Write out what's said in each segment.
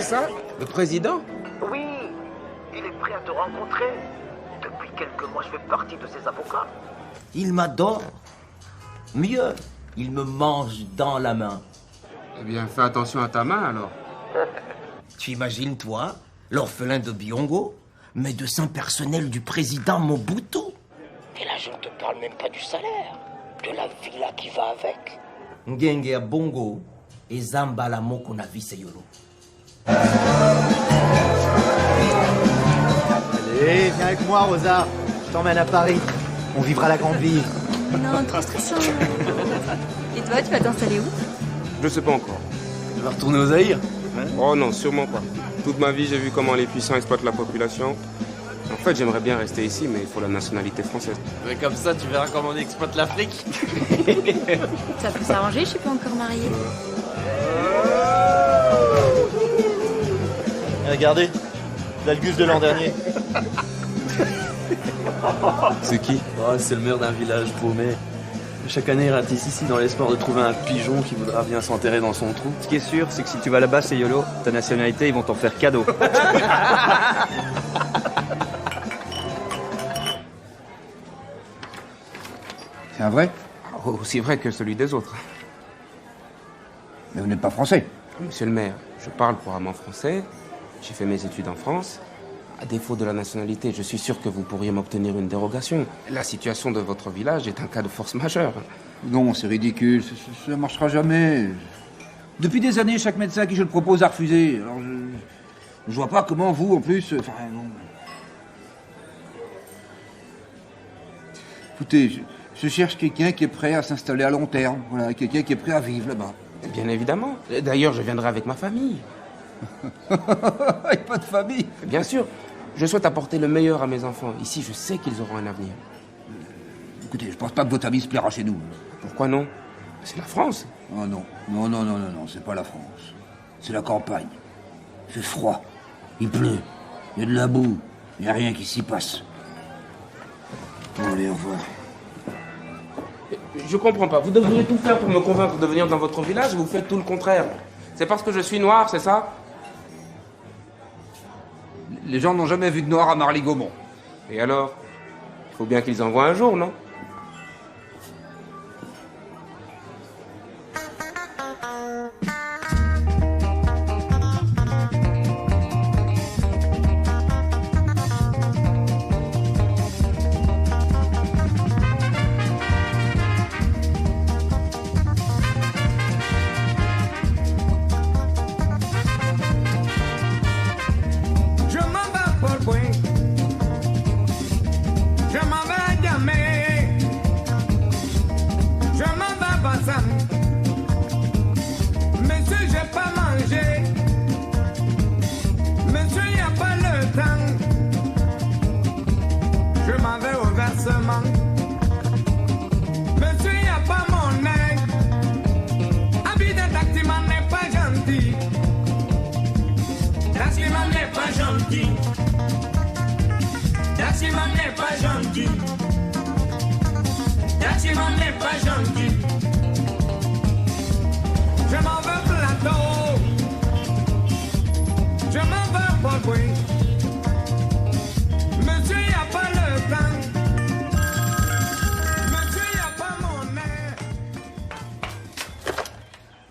ça? Le président? Oui, il est prêt à te rencontrer. Depuis quelques mois, je fais partie de ses avocats. Il m'adore. Mieux, il me mange dans la main. Eh bien, fais attention à ta main, alors. Tu imagines, toi, l'orphelin de Biongo, médecin personnel du président Mobutu? Et là, je ne te parle même pas du salaire, de la villa qui va avec. Ngenge ya Bongo et Zamba la moko na vie Seyolo. Allez, viens avec moi, Rosa. Je t'emmène à Paris. On vivra la grande vie. Non, trop stressant. Et toi, tu vas t'installer où? Je sais pas encore. Tu vas retourner aux Zaïre? Oh non, sûrement pas. Toute ma vie, j'ai vu comment les puissants exploitent la population. En fait, j'aimerais bien rester ici, mais il faut la nationalité française. Mais comme ça, tu verras comment on exploite l'Afrique. Ça peut s'arranger, je suis pas encore mariée. Regardez, l'Algus de l'an dernier. C'est qui? Oh, c'est le maire d'un village paumé. Chaque année, il ratisse ici dans l'espoir de trouver un pigeon qui voudra bien s'enterrer dans son trou. Ce qui est sûr, c'est que si tu vas là-bas, c'est YOLO, ta nationalité, ils vont t'en faire cadeau. C'est un vrai? Aussi vrai que celui des autres. Mais vous n'êtes pas français. Monsieur le maire, je parle couramment français. J'ai fait mes études en France. À défaut de la nationalité, je suis sûr que vous pourriez m'obtenir une dérogation. La situation de votre village est un cas de force majeure. Non, c'est ridicule, ça ne marchera jamais. Depuis des années, chaque médecin à qui je le propose a refusé. Alors je vois pas comment vous, en plus... Enfin, non. Écoutez, je cherche quelqu'un qui est prêt à s'installer à long terme. Voilà, quelqu'un qui est prêt à vivre là-bas. Bien évidemment. D'ailleurs, je viendrai avec ma famille. Avec pas de famille. Bien sûr. Je souhaite apporter le meilleur à mes enfants. Ici, je sais qu'ils auront un avenir. Écoutez, je pense pas que votre ami se plaira chez nous. Pourquoi non? C'est la France. Oh non, non, c'est pas la France. C'est la campagne. Il fait froid. Il pleut. Il y a de la boue. Il n'y a rien qui s'y passe. Bon, allez, au revoir. Je comprends pas. Vous devriez tout faire pour me convaincre de venir dans votre village et vous faites tout le contraire. C'est parce que je suis noir, c'est ça? Les gens n'ont jamais vu de noir à Marly-Gaumont. Et alors? Il faut bien qu'ils en voient un jour, non?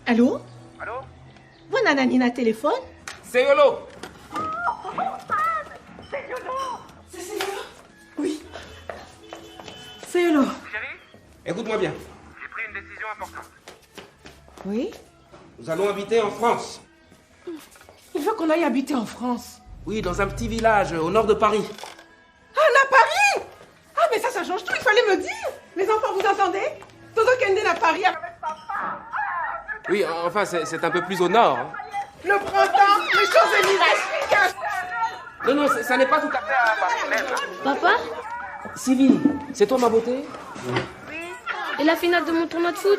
Allô? Allô? Bwana nani na téléphone? C'est YOLO! C'est YOLO! C'est Yolo? Oui. C'est Yolo. Chérie, Écoute-moi bien. j'ai pris une décision importante. Oui? Nous allons habiter en France. Il veut qu'on aille habiter en France. Oui, dans un petit village au nord de Paris. Ah, à Paris? Ah, mais ça change tout, il fallait me dire. Les enfants, vous entendez? Todo Kenden à Paris avec papa. Oui, enfin, c'est un peu plus au nord. Hein. Le printemps, les Champs-Élysées. Non, non, ça n'est pas tout à fait à Paris même. Papa? Sylvie, c'est toi ma beauté? Et la finale de mon tournoi de foot?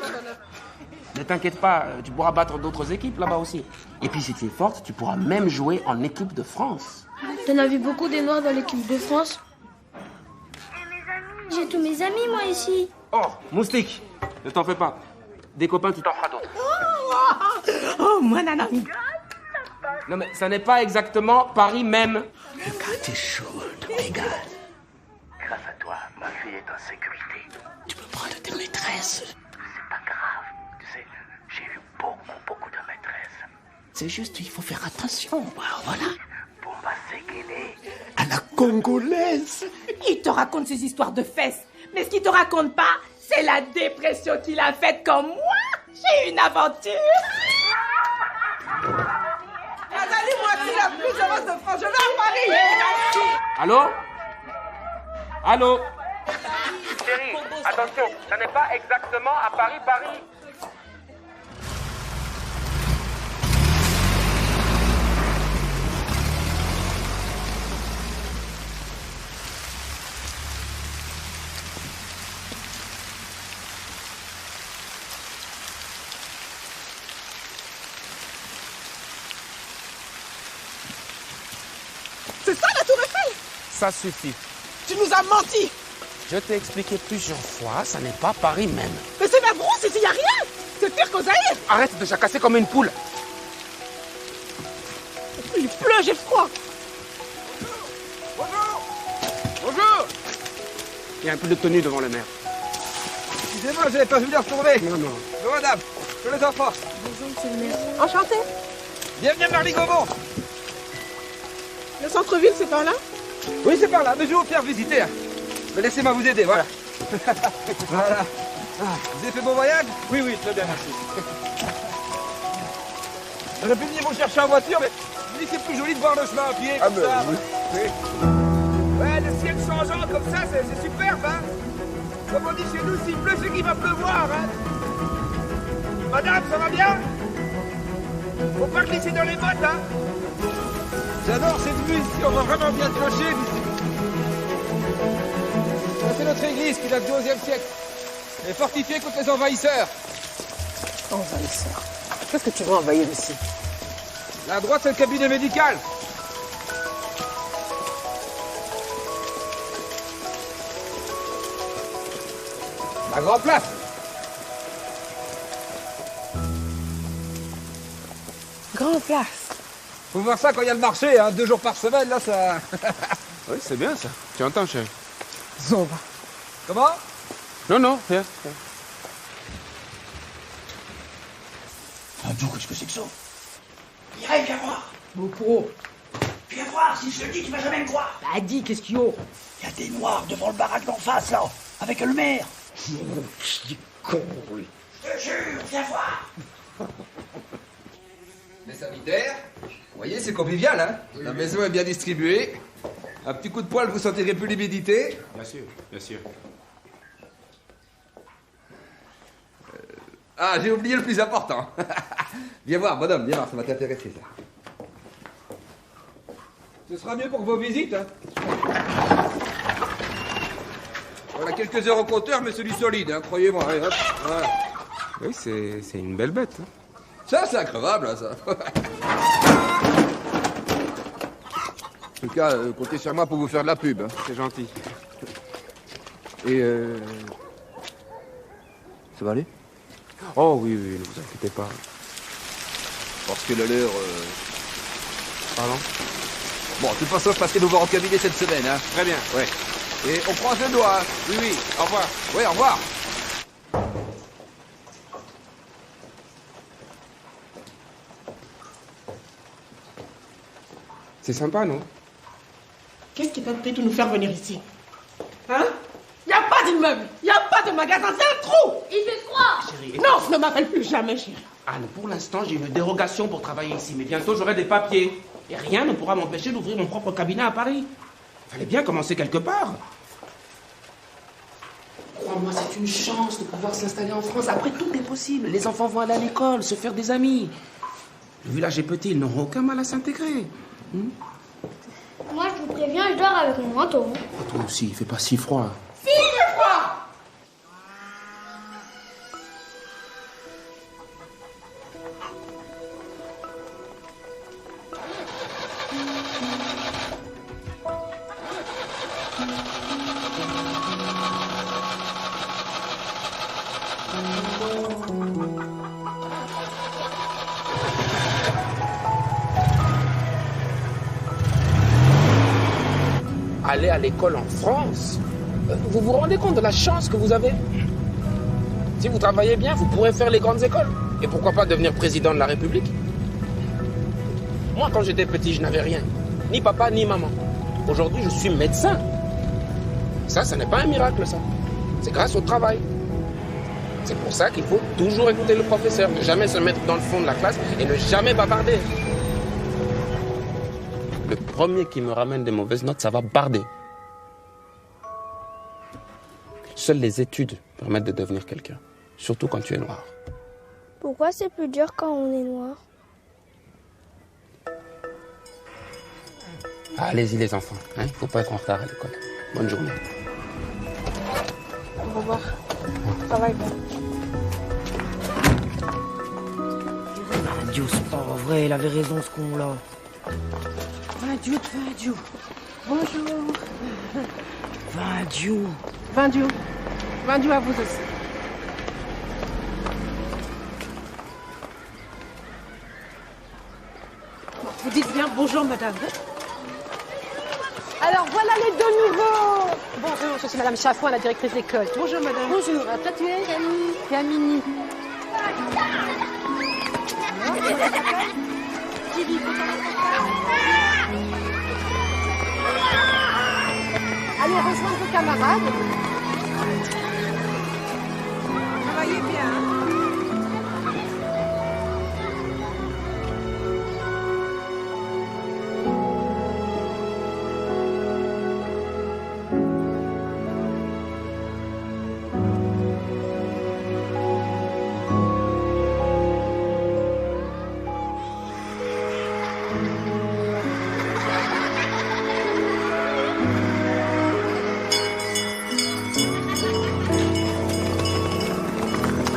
Ne t'inquiète pas, tu pourras battre d'autres équipes là-bas aussi. Et puis si tu es forte, tu pourras même jouer en équipe de France. T'en as vu beaucoup des Noirs dans l'équipe de France? J'ai tous mes amis, moi, ici. Oh, moustique, ne t'en fais pas. Des copains, tu t'en feras d'autres. Oh, moi, nanami. Non mais ça n'est pas exactement Paris même. Le gars, t'es chaude, Mégane. Grâce à toi, ma fille est en sécurité. Tu peux prendre tes maîtresses. C'est pas grave. Tu sais, j'ai eu beaucoup de maîtresses. C'est juste, il faut faire attention. Voilà. Bomba Sekele. À la congolaise. Il te raconte ses histoires de fesses. Mais ce qu'il te raconte pas, c'est la dépression qu'il a faite quand moi, j'ai eu une aventure. Nathalie, moi, je suis la plus heureuse de France. Je vais à Paris. Allô? Allô? Chérie, attention, ça n'est pas exactement à Paris. C'est ça la tour Eiffel? Ça suffit. Tu nous as menti. Je t'ai expliqué plusieurs fois, ça n'est pas Paris même. Mais c'est la brousse ici, y a rien. C'est pire qu'au Zaïre. Arrête de jacasser comme une poule. Il pleut, j'ai froid. Bonjour. Il y a un peu de tenue devant le maire. Excusez-moi, j'avais pas vu l'heure tomber. Non. Bonjour madame, que les enfants. Bonjour, monsieur le maire. Enchanté. Bienvenue à Marly-Gaumont. Le centre-ville, c'est par là? Oui, c'est par là, mais je vais vous faire visiter. Mais laissez-moi vous aider, voilà. Voilà. Ah, vous avez fait bon voyage? Oui, très bien, merci. J'aurais pu venir vous chercher en voiture, mais je me dis que c'est plus joli de voir le chemin à pied, comme ça. Oui. Ouais, le ciel changeant comme ça, c'est superbe, hein. Comme on dit chez nous, s'il pleut, c'est qu'il va pleuvoir, hein. Madame, ça va bien? Faut pas glisser dans les bottes, hein. J'adore cette vue ici, on va vraiment bien trancher ici. C'est notre église qui date du XIe siècle. Elle est fortifiée contre les envahisseurs. Envahisseur. Qu'est-ce que tu veux envahir ici? À droite, c'est le cabinet médical. La grande place. Grande place. Faut voir ça quand il y a le marché, hein, 2 jours par semaine, là, ça... Oui, c'est bien ça. Tu entends, chérie? Zomba. Comment? Non, rien. Andrew, qu'est-ce que c'est que ça? Mireille, viens voir. Beaucoup. Viens voir, si je te dis, tu vas jamais me croire. Bah dis, qu'est-ce qu'il y a? Il y a des noirs devant le baraque d'en face, là, avec le maire. Je dis con, oui. Je te jure, viens voir. Les sanitaires, vous voyez, c'est convivial, hein. La maison est bien distribuée. Un petit coup de poil, vous sentirez plus l'humidité. Bien sûr. Ah, j'ai oublié le plus important. Viens voir, bonhomme, viens voir, ça va t'intéresser, ça. Ce sera mieux pour vos visites, hein. On a quelques heures au compteur, mais c'est du solide, hein, croyez-moi. Allez, hop, voilà. Oui, c'est une belle bête. Hein. Ça, c'est increvable, hein, ça. En tout cas, comptez sur moi pour vous faire de la pub. Hein. C'est gentil. Et ça va aller? Oh oui, ne vous inquiétez pas. Parce que la leur... Pardon? Bon, de toute façon, je passerai nous voir au cabinet cette semaine, hein. Très bien. Ouais. Et on croise le doigt, hein. Oui, au revoir. Oui, au revoir. C'est sympa, non? Qu'est-ce qui t'a fait de nous faire venir ici? Hein? Y a pas d'immeuble, y a pas de magasin, c'est un trou! Il fait froid. Chérie. Non, ne m'appelle plus jamais, chérie. Anne, pour l'instant, j'ai une dérogation pour travailler ici, mais bientôt j'aurai des papiers. Et rien ne pourra m'empêcher d'ouvrir mon propre cabinet à Paris. Fallait bien commencer quelque part. Crois-moi, c'est une chance de pouvoir s'installer en France. Après, tout est possible. Les enfants vont aller à l'école, se faire des amis. Le village est petit, ils n'auront aucun mal à s'intégrer. Moi, je vous préviens, je dors avec mon manteau. Toi aussi, il fait pas si froid. Si, c'est froid! aller à l'école en France. Vous vous rendez compte de la chance que vous avez? Si vous travaillez bien, vous pourrez faire les grandes écoles. Et pourquoi pas devenir président de la République? Moi, quand j'étais petit, je n'avais rien. Ni papa, ni maman. Aujourd'hui, je suis médecin. Ça n'est pas un miracle, ça. C'est grâce au travail. C'est pour ça qu'il faut toujours écouter le professeur, ne jamais se mettre dans le fond de la classe et ne jamais bavarder. Le premier qui me ramène des mauvaises notes, ça va barder. Seules les études permettent de devenir quelqu'un, surtout quand tu es noir. Pourquoi c'est plus dur quand on est noir? Allez-y les enfants, il ne faut pas être en retard à l'école. Bonne journée. Au revoir. Travaille bien. Dieu, c'est pas vrai, il avait raison ce con-là. Dieu. Bonjour. Dieu. Dieu à vous aussi. Vous dites bien bonjour, madame. Alors voilà les deux nouveaux. Bonjour, je suis madame Chaffon, la directrice d'école. Bonjour, madame. Bonjour, toi tu es Camille. Allez rejoindre vos camarades. Travaillez bien.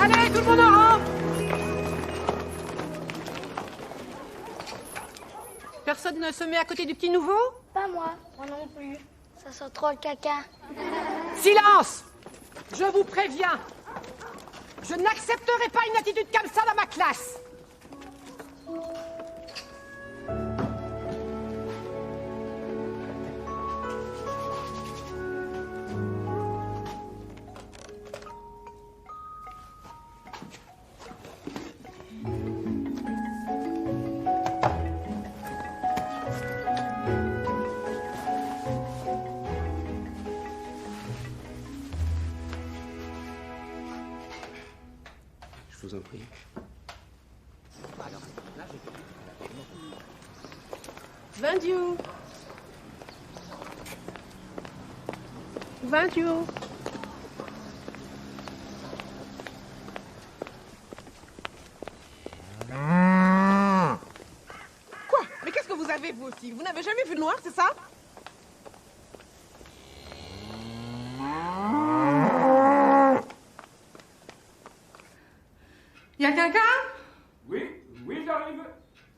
Allez, tout le monde en rang. Personne ne se met à côté du petit nouveau? Pas moi non plus. Ça sent trop le caca. Silence! Je vous préviens. Je n'accepterai pas une attitude comme ça dans ma classe. Je vous en prie. Vendu. Quoi? Mais qu'est-ce que vous avez, vous aussi? Vous n'avez jamais vu de noir, c'est ça? Y a quelqu'un? Oui, j'arrive.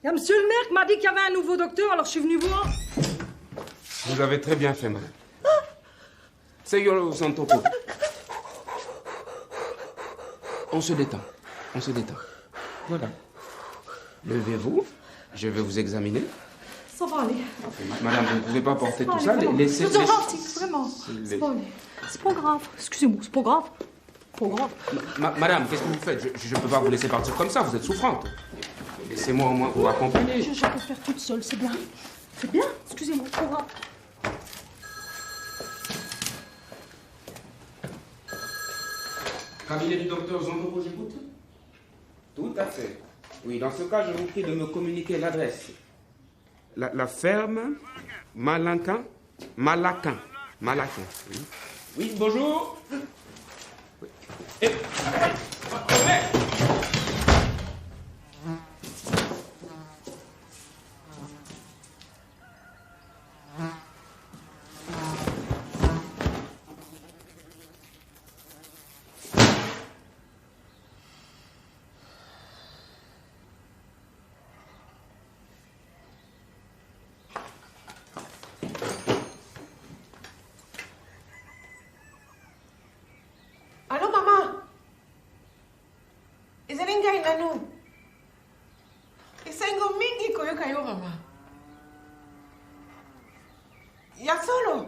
Y a monsieur le maire qui m'a dit qu'il y avait un nouveau docteur, alors je suis venu voir. Vous avez très bien fait, madame. Seyolo Santoko. On se détend. Voilà. Levez-vous. Je vais vous examiner. Ça va aller. Madame, vous ne pouvez pas porter tout ça. Vraiment. Laissez... C'est gentil, vraiment. C'est pas aller. C'est pas grave. Excusez-moi, c'est pas grave. Pas grave. Madame, qu'est-ce que vous faites? Je ne peux pas vous laisser partir comme ça, vous êtes souffrante. Laissez-moi au moins vous accompagner. Je peux faire toute seule, c'est bien. C'est bien, excusez-moi, c'est pas grave. Cabinet du docteur Zondoko, j'écoute. Tout à fait. Oui, dans ce cas, je vous prie de me communiquer l'adresse. La ferme Malaquin. Oui, oui, bonjour. Oui. Allô, maman? Ezelinga inanu. Isengo mingi koyoka yo, mama. Ya solo.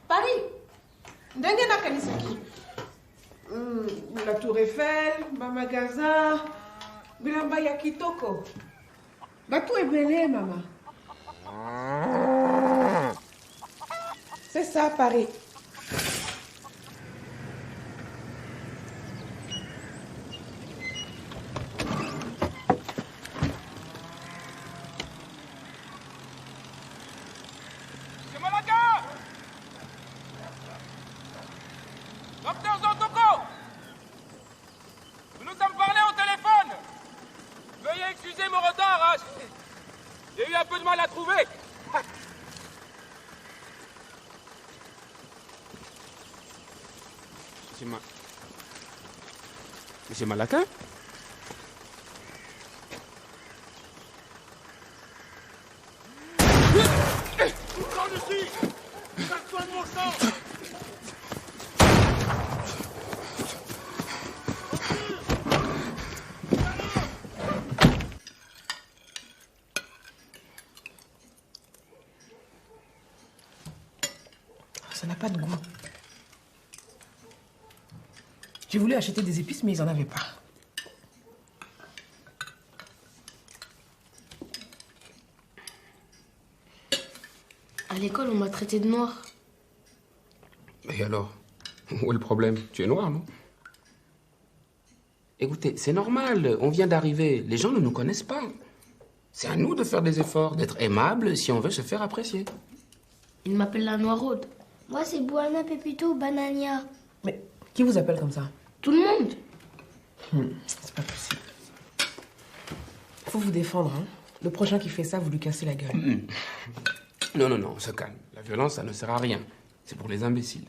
Paris. Ndenge nakanisaki. La Tour Eiffel, ba magasin, bilamba ya kitoko. Batou ebele, maman. C'est ça, Paris. C'est Malaka! Docteur Zotoko! Nous nous sommes parlé au téléphone! Veuillez excuser mon retard, hein. J'ai eu un peu de mal à trouver. Monsieur Malaka? Ça n'a pas de goût. J'ai voulu acheter des épices, mais ils n'en avaient pas. À l'école, on m'a traité de noir. Et alors? Où est le problème? Tu es noir, non? Écoutez, c'est normal, on vient d'arriver. Les gens ne nous connaissent pas. C'est à nous de faire des efforts, d'être aimables si on veut se faire apprécier. Il m'appelle la Noiraude. Moi, c'est Buana Pepito Banania. Mais qui vous appelle comme ça? Tout le monde. C'est pas possible. Faut vous défendre, hein. Le prochain qui fait ça, vous lui cassez la gueule. Non, non, non, on se calme. La violence, ça ne sert à rien. C'est pour les imbéciles.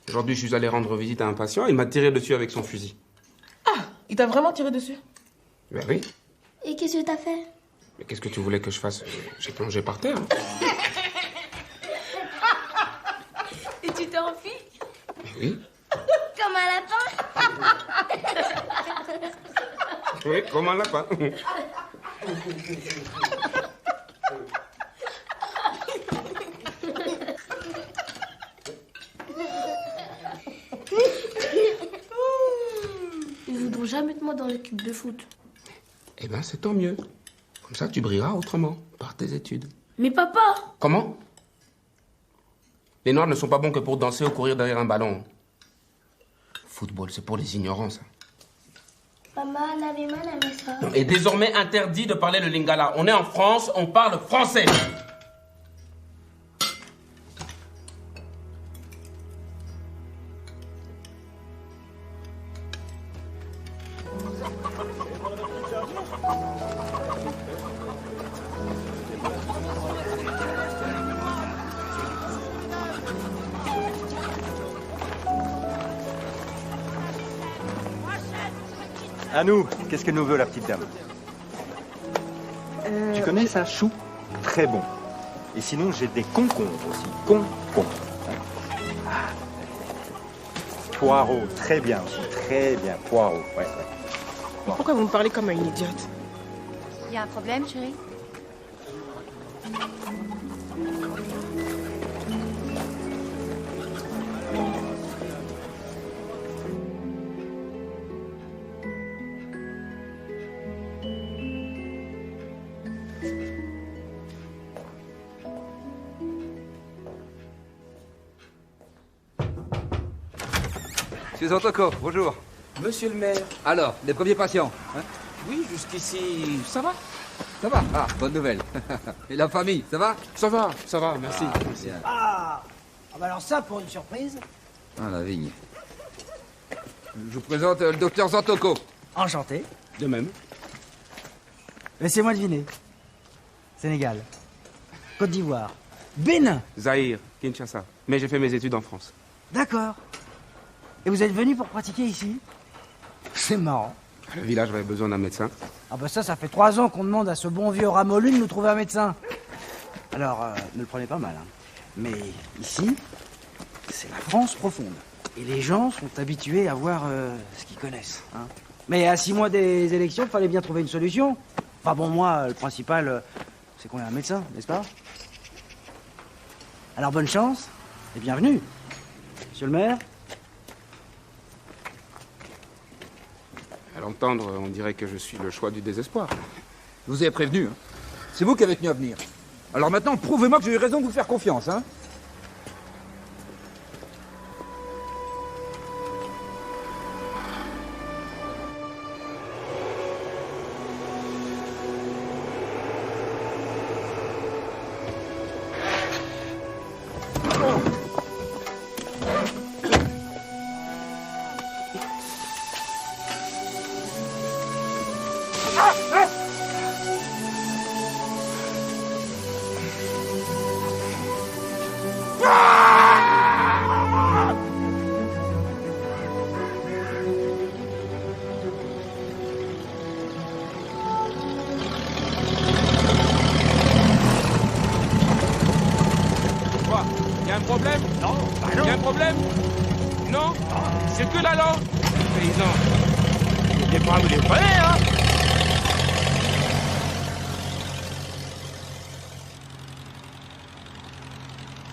Aujourd'hui, je suis allé rendre visite à un patient, il m'a tiré dessus avec son fusil. Ah, il t'a vraiment tiré dessus? Ben oui. Et qu'est-ce que t'as fait? Mais qu'est-ce que tu voulais que je fasse? J'ai plongé par terre. Et tu t'es enfui? Oui. Comme un lapin? Oui, comme un lapin. Ils voudront jamais de moi dans l'équipe de foot. Eh ben, c'est tant mieux. Comme ça, tu brilleras autrement, par tes études. Mais papa! Comment? Les noirs ne sont pas bons que pour danser ou courir derrière un ballon. Football, c'est pour les ignorants, ça. Maman, ça. Et désormais interdit de parler le lingala. On est en France, on parle français. À nous, qu'est-ce qu'elle nous veut, la petite dame? Tu connais ça, chou? Très bon. Et sinon, j'ai des concombres aussi. Concombres. Ah. Poireaux, très bien aussi. Très bien, poireaux. Ouais, ouais. Bon. Pourquoi vous me parlez comme à une idiote? Il y a un problème, chérie? Monsieur Zantoko, bonjour. Monsieur le maire. Alors, les premiers patients, hein? Oui, jusqu'ici, ça va. Ça va? Ah, bonne nouvelle. Et la famille, ça va? Ça va, merci. Merci. Ah bah alors ça, pour une surprise. Ah, la vigne. Je vous présente le docteur Zantoko. Enchanté. De même. Laissez-moi deviner. Sénégal. Côte d'Ivoire. Bénin. Zaïre, Kinshasa. Mais j'ai fait mes études en France. D'accord. Et vous êtes venu pour pratiquer ici? C'est marrant. Le village avait besoin d'un médecin. Ah bah ça fait 3 ans qu'on demande à ce bon vieux Ramolu de nous trouver un médecin. Alors, ne le prenez pas mal, hein. Mais ici, c'est la France profonde. Et les gens sont habitués à voir ce qu'ils connaissent, hein. Mais à 6 mois des élections, il fallait bien trouver une solution. Enfin bon, moi, le principal, c'est qu'on ait un médecin, n'est-ce pas? Alors bonne chance et bienvenue. Monsieur le maire. À l'entendre, on dirait que je suis le choix du désespoir. Je vous ai prévenu. Hein. C'est vous qui avez tenu à venir. Alors maintenant, prouvez-moi que j'ai eu raison de vous faire confiance, hein. Y a un problème? Non, bah non. Y a un problème? Non? C'est que la langue. Paysan. Les bras, vous les prenez, hein?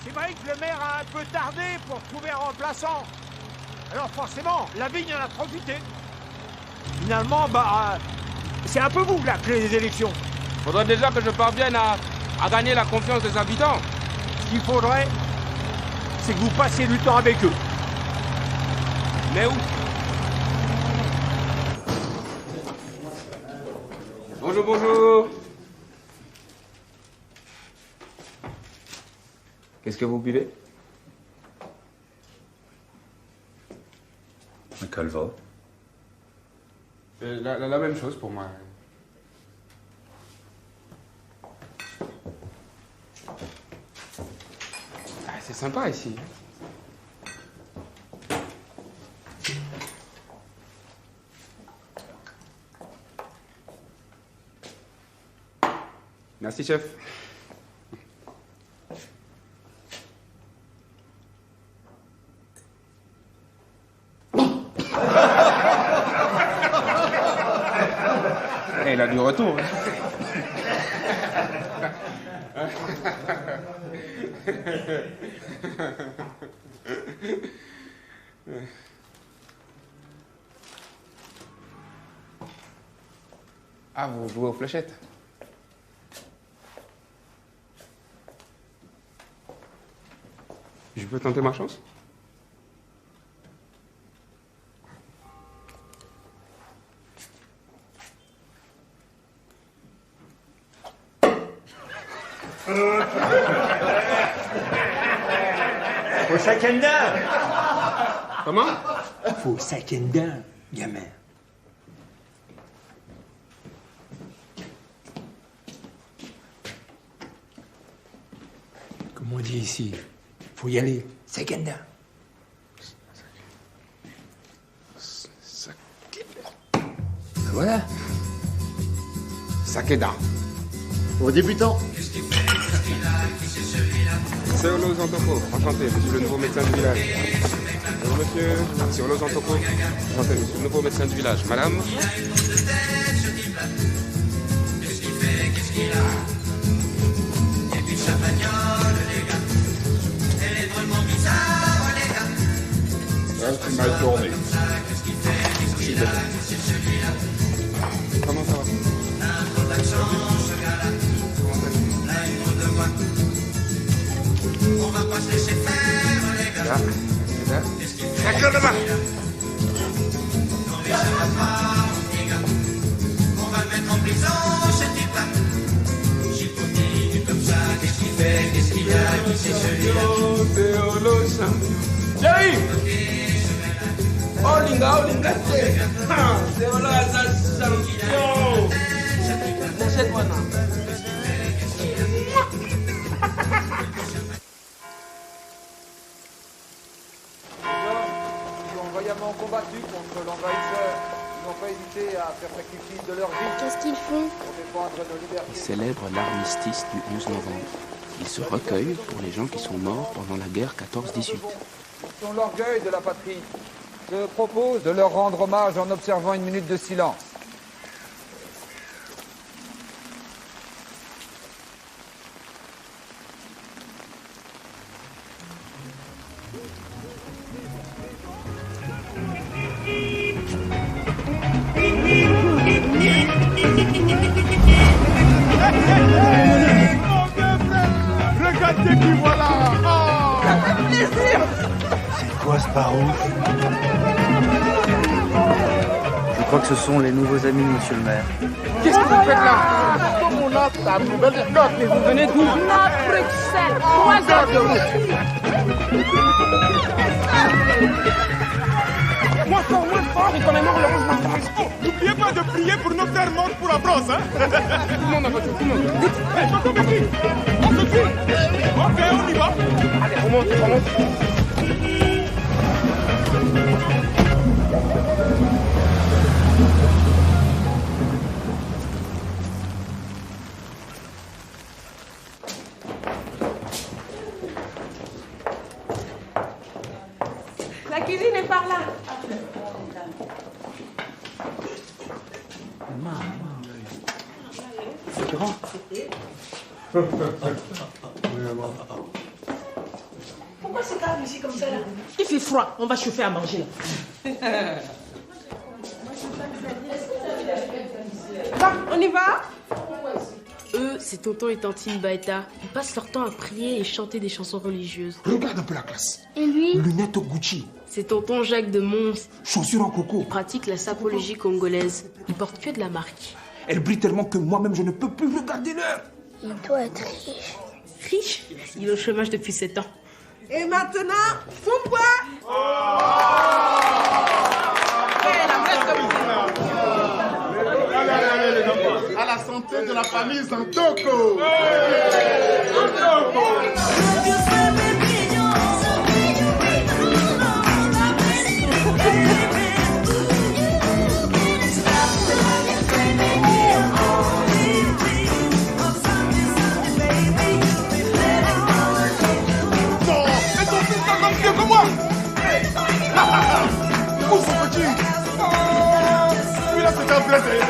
C'est vrai que le maire a un peu tardé pour trouver un remplaçant. Alors forcément, la vigne en a profité. Finalement, c'est un peu vous la clé des élections. Faudrait déjà que je parvienne à gagner la confiance des habitants. Ce qu'il faudrait, c'est que vous passiez du temps avec eux. Mais où? Bonjour, bonjour. Qu'est-ce que vous buvez? Un calva. La même chose pour moi. C'est sympa ici. Merci, chef. Elle a du retour. Ah, vous jouez aux fléchettes? Je peux tenter ma chance? Faut second down. Comment? Faut second down, gamin. Comme on dit ici, faut y aller. Second down. Voilà. Sakeda. Aux débutants. C'est Olo Zantopo. Enchanté, je suis le nouveau médecin du village. Bonjour monsieur, c'est Olo Zantopo. Enchanté, je suis le nouveau médecin du village. Madame? C'est mal tourné. Comment ça va? On va pas se laisser faire, les gars. Là. D'accord, demain. On va le mettre en prison, ce type-là. S'il continue comme ça, qu'est-ce qu'il fait? Qu'est-ce qu'il a? Qui c'est celui-là? C'est Olo champion. Jerry! Oh, Linga, c'est Olo champion. Achète-moi, non. Vaillamment combattu contre l'envahisseur. Ils n'ont pas hésité à faire sacrifice de leur vie. Qu'est-ce qu'ils font? Pour défendre nos libertés. Ils célèbrent l'armistice du 11 novembre. Ils se recueillent pour les gens qui sont morts pendant la guerre 14-18. Ils sont l'orgueil de la patrie. Je propose de leur rendre hommage en observant une minute de silence. passe par où? Je crois que ce sont les nouveaux amis de monsieur le maire. Qu'est-ce que vous faites là? Mais vous venez d'où? Bruxelles, 3 heures de route. Moins fort, et qu'on est mort le rose maintenant. N'oubliez pas de prier pour nos frères morts pour la France, hein. Tout le monde en voiture, tout le monde. On se suit. Ok, on y va. Allez, on monte. La cuisine est par là. C'est grand. Pourquoi c'est calme ici comme ça là? Il fait froid, on va chauffer à manger là. Bon, on y va? Eux, c'est tonton et tantine Baïta. Ils passent leur temps à prier et chanter des chansons religieuses. Regarde un peu la classe. Et lui? Lunettes Gucci. C'est tonton Jacques de Mons. Chaussures en coco. Il pratique la sapologie congolaise. Il porte que de la marque. Elle brille tellement que moi-même je ne peux plus regarder l'heure. Il doit être riche. Riche? Il est au chômage depuis 7 ans. Et maintenant, Fumbois. À la santé de la famille Zantoko. Comme moi. Où son petit? Celui-là, c'est un plaisir.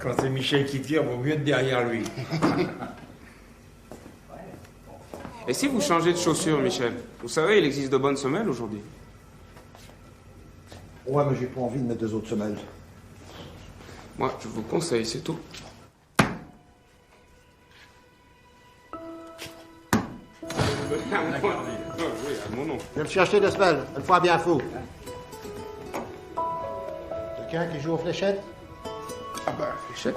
Quand c'est Michel qui tire, vaut mieux être derrière lui. Et si vous changez de chaussures, Michel? Vous savez, il existe de bonnes semelles aujourd'hui. Ouais, mais j'ai pas envie de mettre 2 autres semelles. Moi, je vous conseille, c'est tout. Oui, à mon nom. Je vais me chercher 2 semelles. Elle fera bien fou. Quelqu'un qui joue aux fléchettes? Ah bah, fléchette.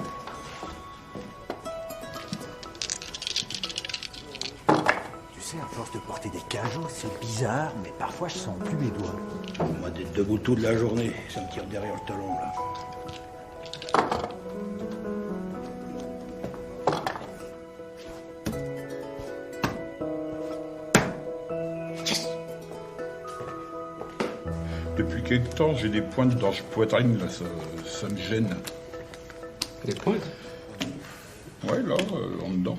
Tu sais, à force de porter des cajots, c'est bizarre, mais parfois je sens plus mes doigts. Moi, d'être debout toute la journée, ça me tire derrière le talon, là. Depuis quelque temps, j'ai des pointes dans la poitrine, là, ça me gêne. Des pointes? Ouais, là, en dedans.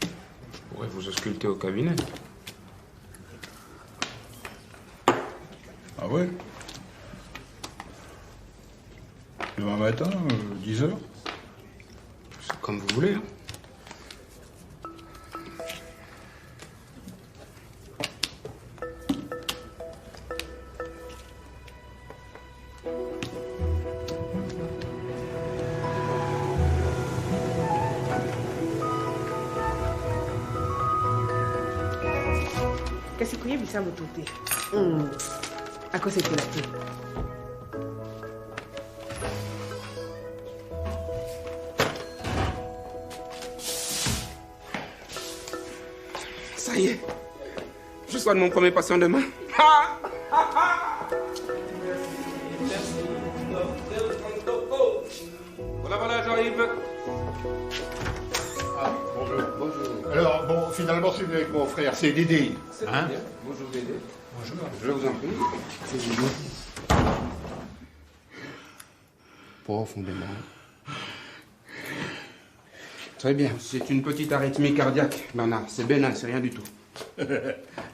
Je pourrais vous ausculter au cabinet. Ah ouais? Demain matin, 10h? C'est comme vous voulez, hein. Qu'est-ce que vous savez tout? À quoi c'est que la thé? Ça y est. Je soigne mon premier patient demain. Voilà, j'arrive. Ah, bonjour. Bonjour. Alors, bon, finalement, c'est venu avec mon frère, c'est Dédé. Hein? Bonjour, Dédé. Bonjour. Je vous en prie. C'est Dédé. profondément. Très bien, c'est une petite arythmie cardiaque, Bernard. C'est bénin, c'est rien du tout. Ah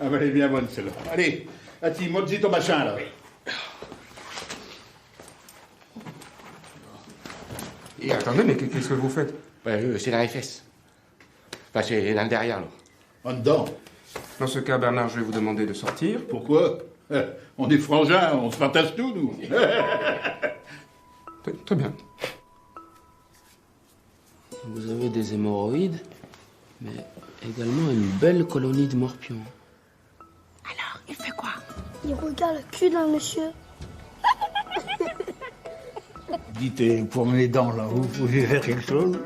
bah, elle est bien bonne, celle-là. Allez, Ati, monte-y ton machin, là. Et attendez, mais qu'est-ce que vous faites? C'est la FS. Enfin, c'est là derrière, là. En dedans. Dans ce cas, Bernard, je vais vous demander de sortir. Pourquoi? On est frangins, on se partage tout, nous. Très bien. Vous avez des hémorroïdes, mais également une belle colonie de morpions. Alors, il fait quoi? Il regarde le cul d'un monsieur. Dites, pour les dents, là, vous pouvez faire quelque chose?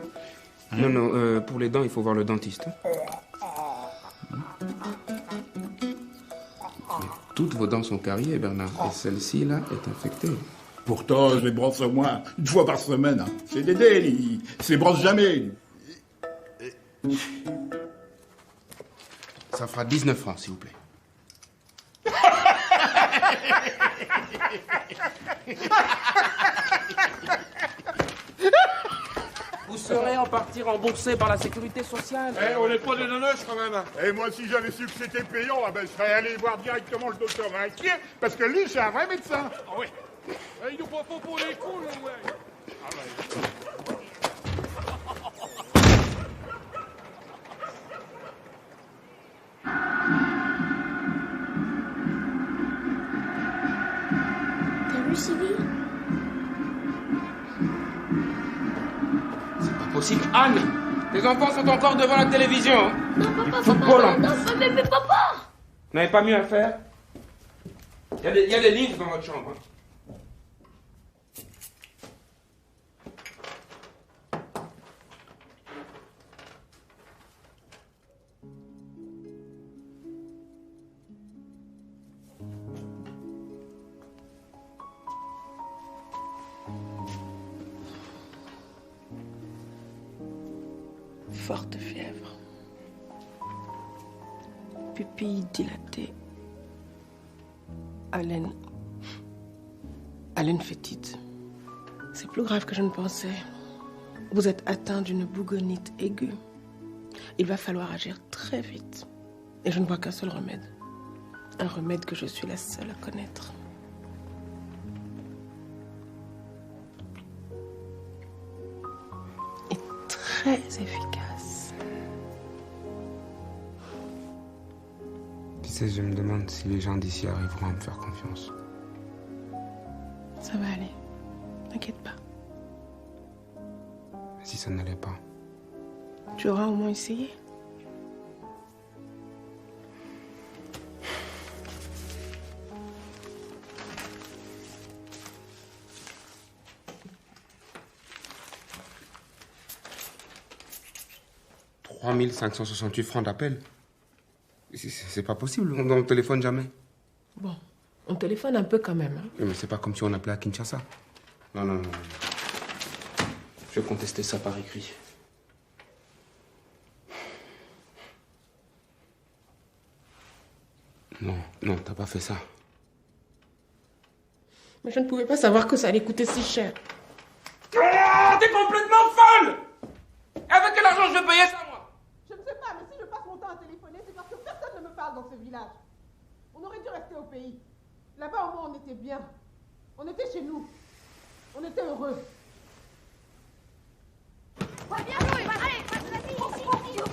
Non, pour les dents, il faut voir le dentiste. Toutes vos dents sont carriées, Bernard, et celle-ci, là, est infectée. Pourtant, je les brosse au moins une fois par semaine. Hein. C'est Dédé, il se les brosse jamais. Ça fera 19 francs, s'il vous plaît. Vous serez en partie remboursé par la sécurité sociale. On n'est pas des naneuses quand même. Et moi, si j'avais su que c'était payant, je serais allé voir directement le docteur Inquiet, parce que lui, c'est un vrai médecin. Ah oui. Il nous prend pas pour les cons, là, ouais. Ah T'as vu, Sylvie? C'est pas possible. Anne, les enfants sont encore devant la télévision. Hein. Non, papa, Football, papa, hein. non, mais papa! Vous n'avez pas mieux à faire? Il y a des livres dans votre chambre. Hein. Forte fièvre. Pupille dilatée. Haleine fétide. C'est plus grave que je ne pensais. Vous êtes atteint d'une bougonite aiguë. Il va falloir agir très vite. Et je ne vois qu'un seul remède. Un remède que je suis la seule à connaître. Et très efficace. Tu sais, je me demande si les gens d'ici arriveront à me faire confiance. Ça va aller. T'inquiète pas. Si ça n'allait pas. Tu auras au moins essayé. « 3 568 francs d'appel. C'est pas possible, on ne téléphone jamais. Bon, on téléphone un peu quand même. Hein. Mais c'est pas comme si on appelait à Kinshasa. Non. Je vais contester ça par écrit. Non, t'as pas fait ça. Mais je ne pouvais pas savoir que ça allait coûter si cher. Oh, t'es complètement folle! Avec quel argent je vais payer ça, moi? Je ne sais pas, mais si je passe mon temps à téléphoner, c'est parce que personne ne me parle dans ce village. On aurait dû rester au pays. Là-bas, au moins, on était bien. On était chez nous. On était heureux. Ouais, bien joué! Allez, passe la bille ici! Ici, le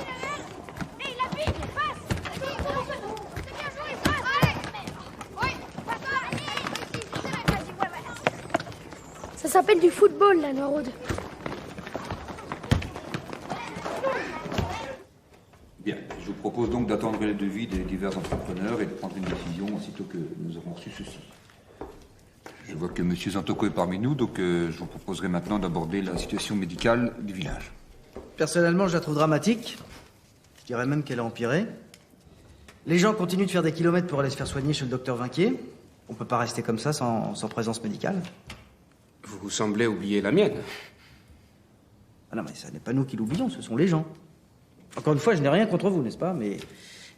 verre! Hé, la bille, passe! C'est bien joué, passe! Allez! Oui, passe! Allez, ici, vas-y, ouais. Ça s'appelle du football, la Noraude. Bien, je vous propose donc d'attendre les devis des divers entrepreneurs et de prendre une décision aussitôt que nous aurons reçu ceci. Je vois que M. Zantoko est parmi nous, donc je vous proposerai maintenant d'aborder la situation médicale du village. Personnellement, je la trouve dramatique. Je dirais même qu'elle a empiré. Les gens continuent de faire des kilomètres pour aller se faire soigner chez le docteur Vinquier. On peut pas rester comme ça sans présence médicale. Vous semblez oublier la mienne. Ah non, mais ce n'est pas nous qui l'oublions, ce sont les gens. Encore une fois, je n'ai rien contre vous, n'est-ce pas? Mais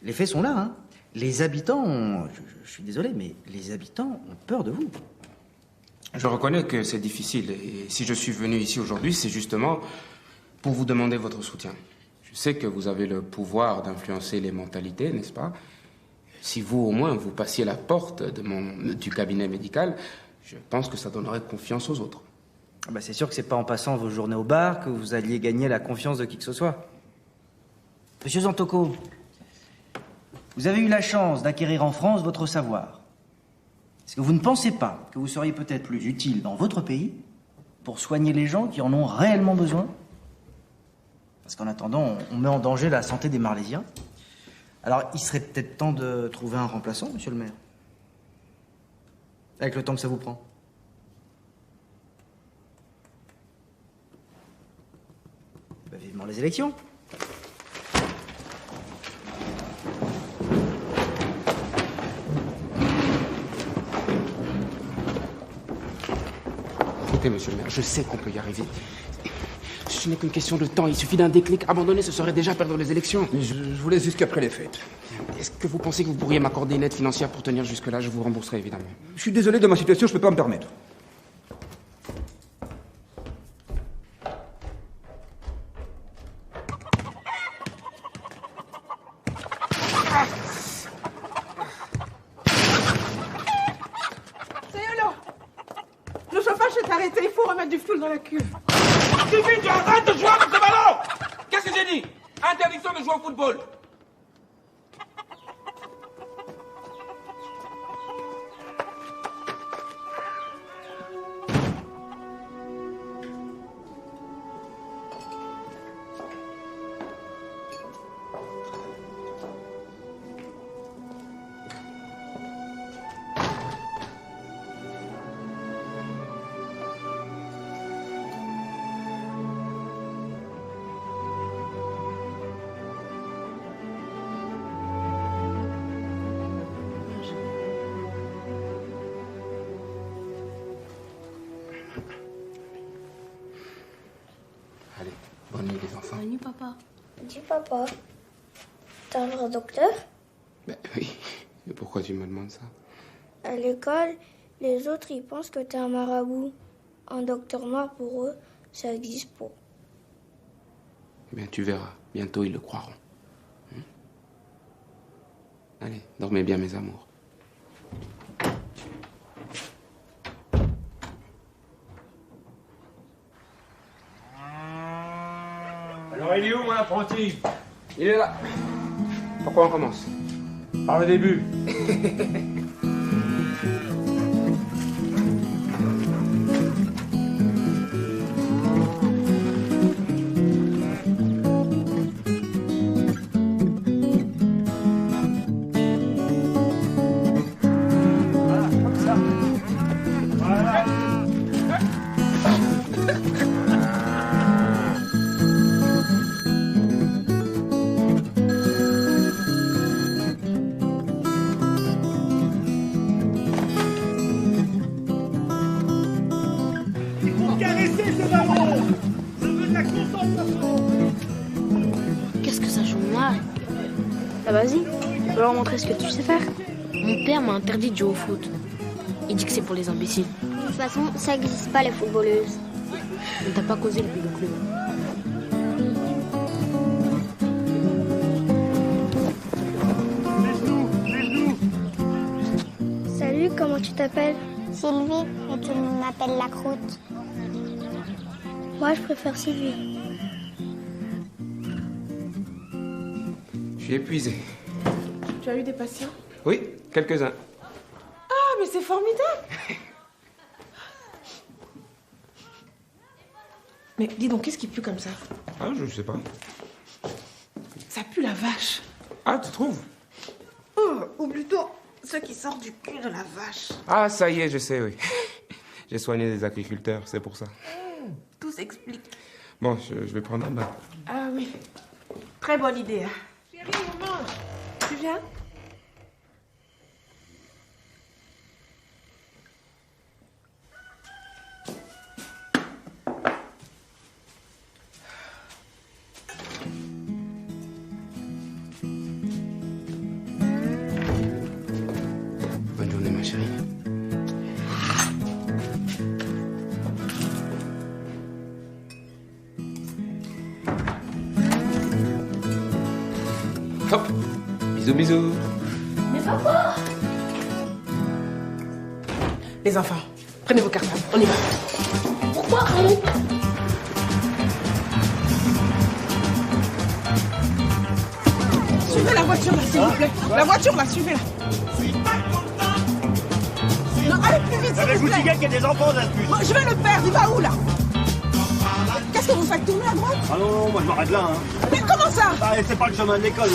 les faits sont là, hein. Les habitants ont... Je suis désolé, mais les habitants ont peur de vous. Je reconnais que c'est difficile. Et si je suis venu ici aujourd'hui, c'est justement pour vous demander votre soutien. Je sais que vous avez le pouvoir d'influencer les mentalités, n'est-ce pas? Si vous, au moins, vous passiez la porte du cabinet médical, je pense que ça donnerait confiance aux autres. Bah c'est sûr que c'est pas en passant vos journées au bar que vous alliez gagner la confiance de qui que ce soit. Monsieur Zantoko, vous avez eu la chance d'acquérir en France votre savoir. Est-ce que vous ne pensez pas que vous seriez peut-être plus utile dans votre pays pour soigner les gens qui en ont réellement besoin? Parce qu'en attendant, on met en danger la santé des Marlésiens. Alors, il serait peut-être temps de trouver un remplaçant, monsieur le maire. Avec le temps que ça vous prend. Bah, vivement les élections. Écoutez, monsieur le maire, je sais qu'on peut y arriver. Ce n'est qu'une question de temps. Il suffit d'un déclic. Abandonner, ce serait déjà perdre les élections. Je vous laisse jusqu'après les fêtes. Est-ce que vous pensez que vous pourriez m'accorder une aide financière pour tenir jusque-là? Je vous rembourserai, évidemment. Je suis désolé de ma situation, je peux pas me permettre. Le chauffage s'est arrêté, il faut remettre du fioul dans la cuve. Suffit, tu arrêtes de jouer avec ce ballon! Qu'est-ce que j'ai dit? Interdiction de jouer au football. Bonne nuit, les enfants. Bonne nuit, papa. Dis papa, t'es un vrai docteur? Ben oui. Et pourquoi tu me demandes ça? À l'école, les autres ils pensent que t'es un marabout. Un docteur noir pour eux, ça existe pas. Eh bien, tu verras. Bientôt, ils le croiront. Allez, dormez bien, mes amours. Alors, il est où, mon apprenti? Il est là. Pourquoi on commence? Par le début. Qu'est-ce que ça joue mal? Ah vas-y, faut leur montrer ce que tu sais faire. Mon père m'a interdit de jouer au foot. Il dit que c'est pour les imbéciles. De toute façon, ça n'existe pas les footballeuses. On t'a pas causé le plus de club. Salut, comment tu t'appelles? Sylvie, et tu m'appelles la croûte. Moi, je préfère Sylvie. Je suis épuisé. Tu as eu des patients? Oui, quelques-uns. Ah, mais c'est formidable! Mais dis donc, qu'est-ce qui pue comme ça? Ah, je sais pas. Ça pue la vache. Ah, tu trouves? Oh, ou plutôt, ce qui sort du cul de la vache. Ah, ça y est, je sais, oui. J'ai soigné des agriculteurs, c'est pour ça. Tout s'explique. Bon, je vais prendre un bain. Ah oui, très bonne idée. Hein. Chérie, on mange. Tu viens? Bonne journée, ma chérie. Hop. Bisous, bisous. Mais papa! Les enfants, prenez vos cartables, on y va. Pourquoi Suivez la voiture là, s'il vous plaît. La voiture là, suivez-la. Non, allez plus vite, s'il vous plaît. Il y a des enfants là-dessus. Moi, je vais le perdre, il va où là? Qu'est-ce que vous faites, tourner à droite? Ah non, moi je m'arrête là. Hein. Mais comment ça? Ah, c'est pas le chemin de l'école.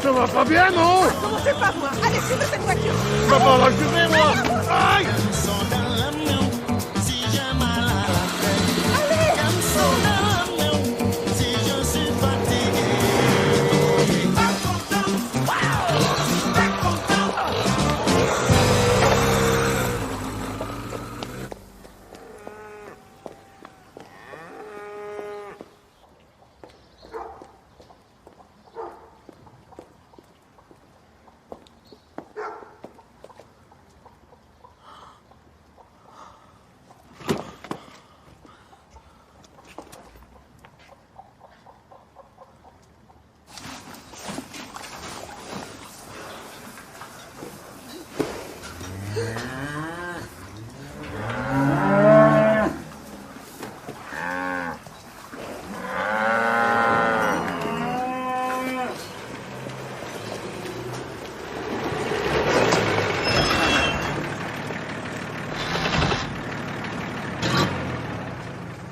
Ça va pas bien, non? Commencez par moi. Allez, suivez cette voiture. Je vais pas la suivre, moi. Aïe!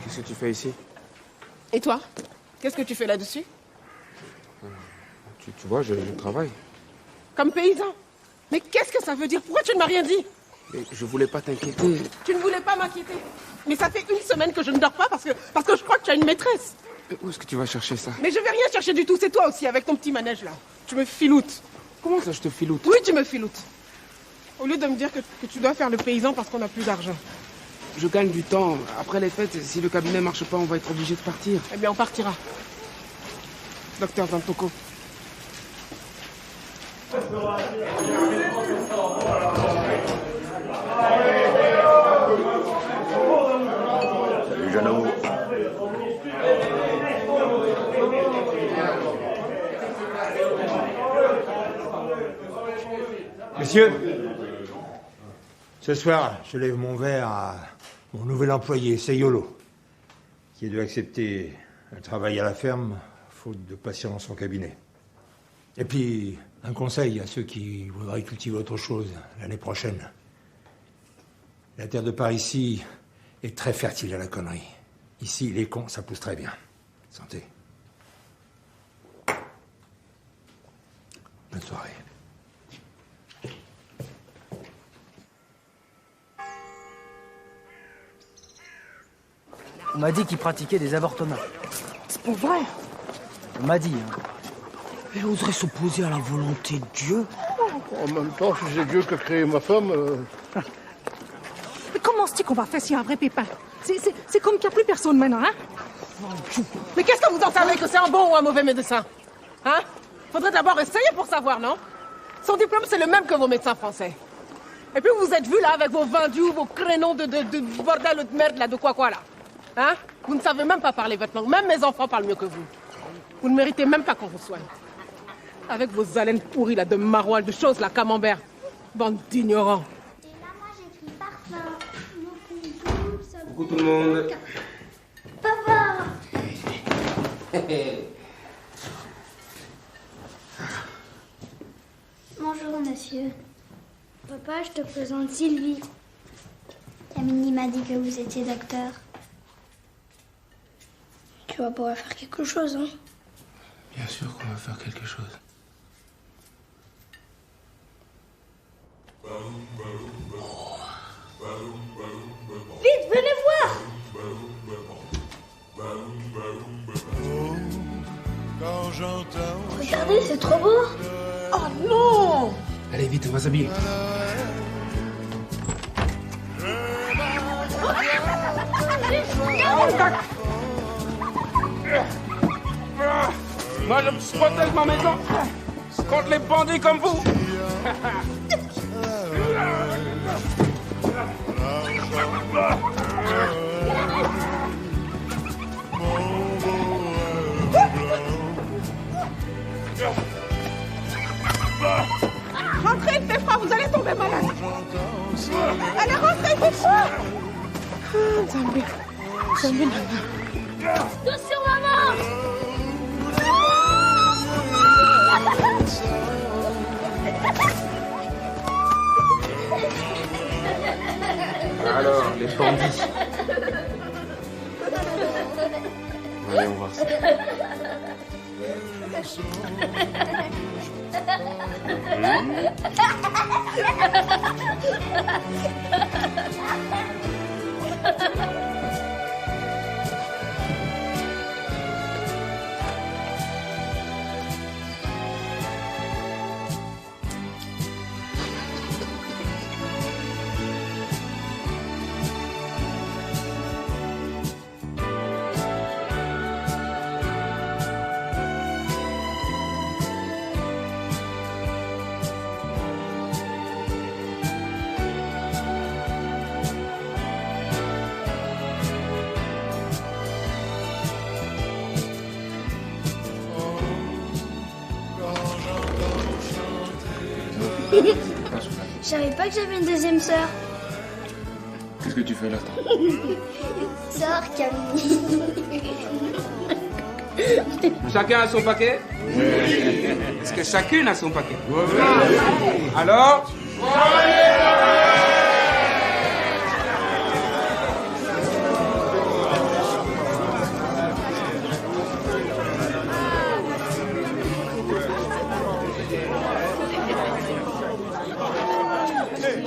Qu'est-ce que tu fais ici? Et toi? Qu'est-ce que tu fais là-dessus? Tu vois, je travaille. Comme paysan? Mais qu'est-ce que ça veut dire? Pourquoi tu ne m'as rien dit? Mais je voulais pas t'inquiéter. Tu ne voulais pas m'inquiéter. Mais ça fait une semaine que je ne dors pas parce que je crois que tu as une maîtresse. Mais où est-ce que tu vas chercher ça? Mais je vais rien chercher du tout, c'est toi aussi avec ton petit manège là. Tu me filoutes. Comment ça je te filoute? Oui, tu me filoutes. Au lieu de me dire que tu dois faire le paysan parce qu'on n'a plus d'argent. Je gagne du temps. Après les fêtes, si le cabinet marche pas, on va être obligé de partir. Eh bien, on partira. Docteur Zantoko. Salut, Jeannot. Messieurs, ce soir, je lève mon verre à mon nouvel employé, Seyolo, qui doit accepter un travail à la ferme, faute de patients dans son cabinet. Et puis, un conseil à ceux qui voudraient cultiver autre chose l'année prochaine. La terre de par ici est très fertile à la connerie. Ici, les cons, ça pousse très bien. Santé. Bonne soirée. On m'a dit qu'il pratiquait des avortements. C'est pour vrai? On m'a dit, hein. Elle oserait s'opposer à la volonté de Dieu. En même temps, si c'est Dieu qui a créé ma femme... Mais comment c'est qu'on va faire s'il y a un vrai pépin? C'est comme qu'il n'y a plus personne maintenant, hein? Mais qu'est-ce que vous en savez, que c'est un bon ou un mauvais médecin? Hein? Faudrait d'abord essayer pour savoir, non? Son diplôme, c'est le même que vos médecins français. Et puis vous êtes vus là avec vos vendus, vos créneaux de bordel de merde là, de quoi là? Hein? Vous ne savez même pas parler votre langue. Même mes enfants parlent mieux que vous. Vous ne méritez même pas qu'on vous soigne. Avec vos haleines pourries là, de maroilles, de choses là, camembert. Bande d'ignorants. Et là, moi, j'écris parfum. Coucou tout le monde. Papa! Bonjour, monsieur. Papa, je te présente Sylvie. Camille m'a dit que vous étiez docteur. Tu vas pouvoir faire quelque chose, hein? Bien sûr qu'on va faire quelque chose. Vite, venez voir! Regardez, c'est trop beau! Oh non! Allez vite, on va s'habiller. Moi, je protège ma maison contre les bandits comme vous. Rentrez, il fait froid, vous allez tomber malade. Allez, rentrez, il fait froid. Zambi. Zambi, nana. Attention, maman. Alors, les bandits. Allez, on va voir ça. Je savais pas que j'avais une deuxième sœur. Qu'est-ce que tu fais là? Sœur Camille. Chacun a son paquet? Est-ce que chacune a son paquet? Alors?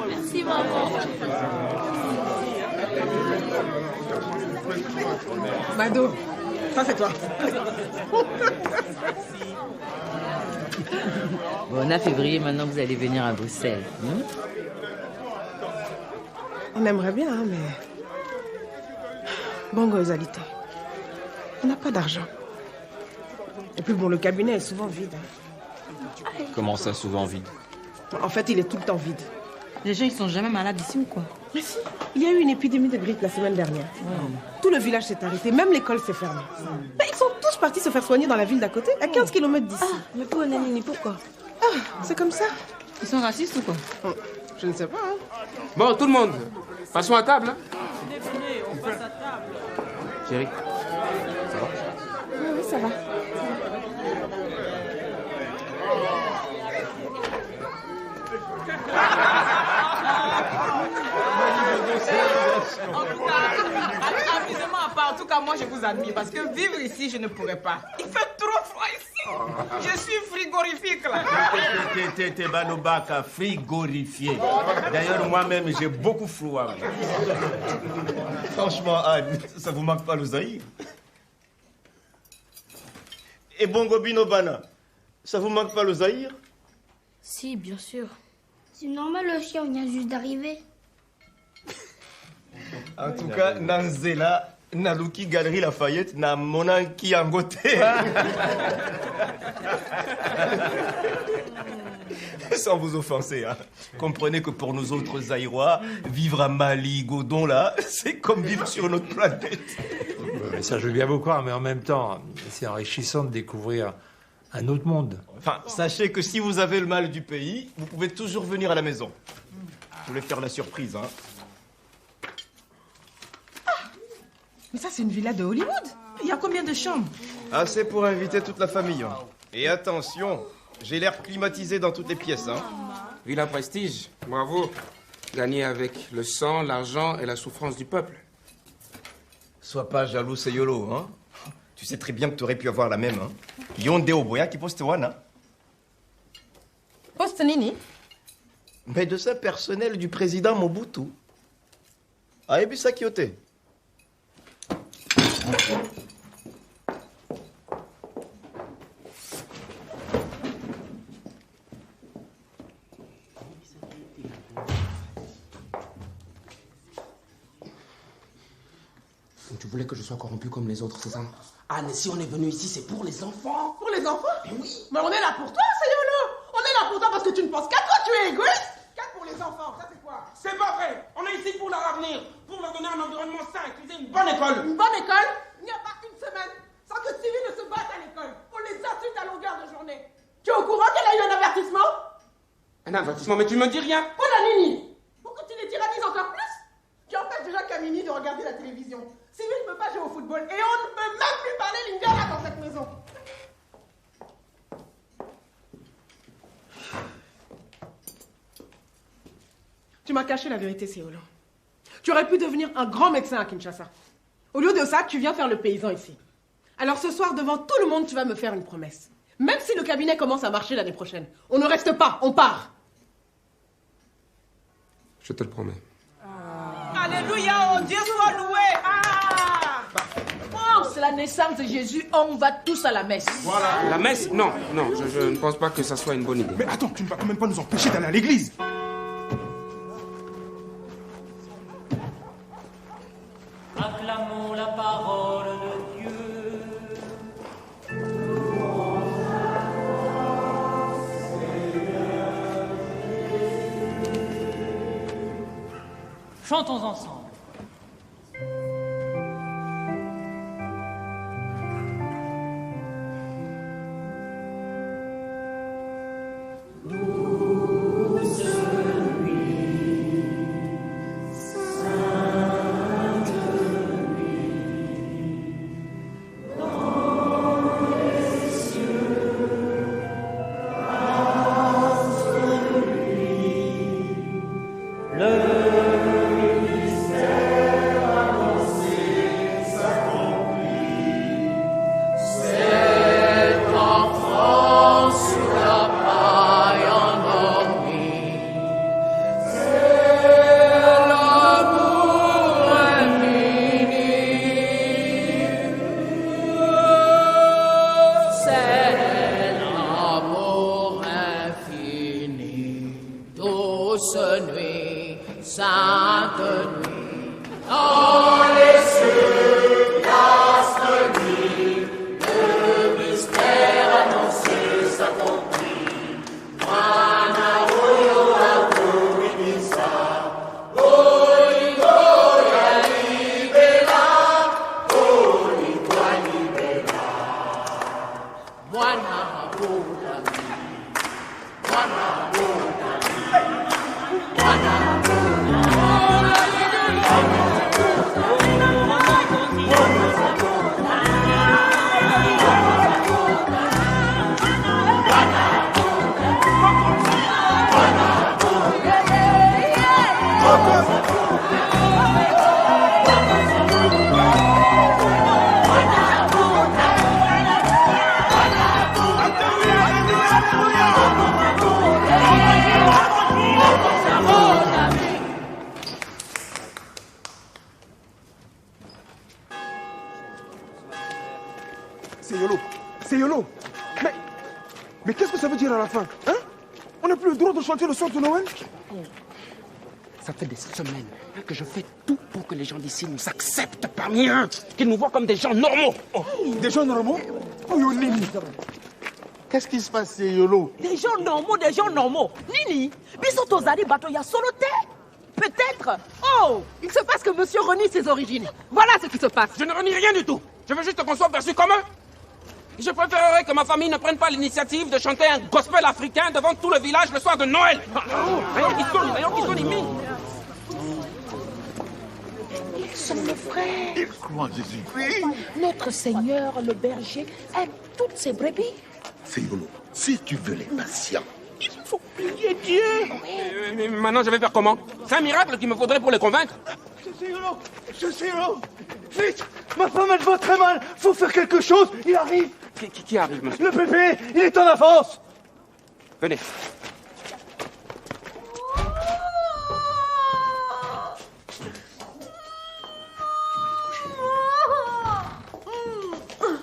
Merci, maman. Mado, ça c'est toi. Bon, 9 février, maintenant vous allez venir à Bruxelles. On aimerait bien, hein, mais... Bongo égalité. On n'a pas d'argent. Et puis bon, le cabinet est souvent vide. hein. Comment ça, souvent vide? En fait, il est tout le temps vide. Les gens, ils sont jamais malades ici ou quoi? Mais si, il y a eu une épidémie de grippe la semaine dernière. Tout le village s'est arrêté, même l'école s'est fermée. Mais ils sont tous partis se faire soigner dans la ville d'à côté, à 15 km d'ici. Mais pour Nanini, pourquoi? C'est comme ça. Ils sont racistes ou quoi? Je ne sais pas. hein. Bon, tout le monde, passons à table. On passe à table. Chérie, ça va? Oui, ça va. Amusez-moi à part. En tout cas, moi, je vous admire parce que vivre ici, je ne pourrais pas. Il fait trop froid ici. Je suis frigorifique, là. T'es balobaka, frigorifié. D'ailleurs, moi-même, j'ai beaucoup froid. Franchement, Anne, ça vous manque pas le Zaïre? Et Bongo Bino Bana, ça vous manque pas le Zaïre? Si, bien sûr. C'est normal, le chien, on vient juste d'arriver. En tout cas, Nanzela, Naluki Galerie Lafayette, na Monanki Angote. Sans vous offenser, hein. Comprenez que pour nous autres Zaïrois, vivre à Mali, Godon, là, c'est comme vivre sur une autre planète. Mais ça, je veux bien vous croire, mais en même temps, c'est enrichissant de découvrir un autre monde. Enfin, sachez que si vous avez le mal du pays, vous pouvez toujours venir à la maison. Je voulais faire la surprise, hein. Mais ça, c'est une villa de Hollywood. Il y a combien de chambres? Assez pour inviter toute la famille. Hein. Et attention, j'ai l'air climatisé dans toutes les pièces. Hein. Villa Prestige, bravo. Gagné avec le sang, l'argent et la souffrance du peuple. Sois pas jaloux, c'est YOLO, hein. Tu sais très bien que tu aurais pu avoir la même, hein. Yonde Oboya qui poste wana. Poste nini? Médecin personnel du président Mobutu. Aebisa Kyote. Tu voulais que je sois corrompu comme les autres, c'est ça? Ah, mais si on est venu ici, c'est pour les enfants. Pour les enfants? Mais oui. Mais on est là pour toi, Sayolo. On est là pour toi parce que tu ne penses qu'à toi, tu es égoïste. Qu'à pour les enfants, ça c'est quoi? C'est pas vrai. On est ici pour leur avenir. pour leur donner un environnement sain et qu'ils aient une bonne école. Une bonne école? Il n'y a pas une semaine sans que Sylvie ne se batte à l'école. On les insulte à longueur de journée. Tu es au courant qu'elle a eu un avertissement? Un avertissement, mais tu me dis rien. Oh la Nini! Pour que tu les tyrannises encore plus? Tu empêches déjà Camini de regarder la télévision. Sylvie ne peut pas jouer au football et on ne peut même plus parler lingala dans cette maison. Tu m'as caché la vérité, Seolo. Tu aurais pu devenir un grand médecin à Kinshasa. Au lieu de ça, tu viens faire le paysan ici. Alors ce soir, devant tout le monde, tu vas me faire une promesse. Même si le cabinet commence à marcher l'année prochaine, on ne reste pas, on part. Je te le promets. Alléluia, oh Dieu soit loué. Oh, c'est la naissance de Jésus, on va tous à la messe. Voilà. La messe? Non, non, je ne pense pas que ça soit une bonne idée. Mais attends, tu ne vas quand même pas nous empêcher d'aller à l'église. Acclamons la parole de Dieu. Chantons ensemble. C'est YOLO. Mais qu'est-ce que ça veut dire à la fin, hein? On n'a plus le droit de chanter le son de Noël? Ça fait des semaines que je fais tout pour que les gens d'ici nous acceptent parmi eux, qu'ils nous voient comme des gens normaux. Oh, des gens normaux? Oh, Nini. Qu'est-ce qui se passe, c'est YOLO? Des gens normaux, des gens normaux. Nini, bisoto zari bato ya solote. Peut-être. Oh, il se passe que monsieur renie ses origines. Voilà ce qui se passe. Je ne renie rien du tout. Je veux juste qu'on soit perçu comme eux. Je préférerais que ma famille ne prenne pas l'initiative de chanter un gospel africain devant tout le village le soir de Noël. Ils sont nos frères. Ils croient en Jésus. Oui. Notre Seigneur, le berger, aime toutes ses brebis. C'est YOLO. Si tu veux les patients, il faut prier Dieu. Mais maintenant, je vais faire comment? C'est un miracle qu'il me faudrait pour les convaincre. C'est YOLO. C'est YOLO. Vite, ma femme, elle va très mal. Faut faire quelque chose. Il arrive. Qui arrive, monsieur? Le bébé, il est en avance. Venez.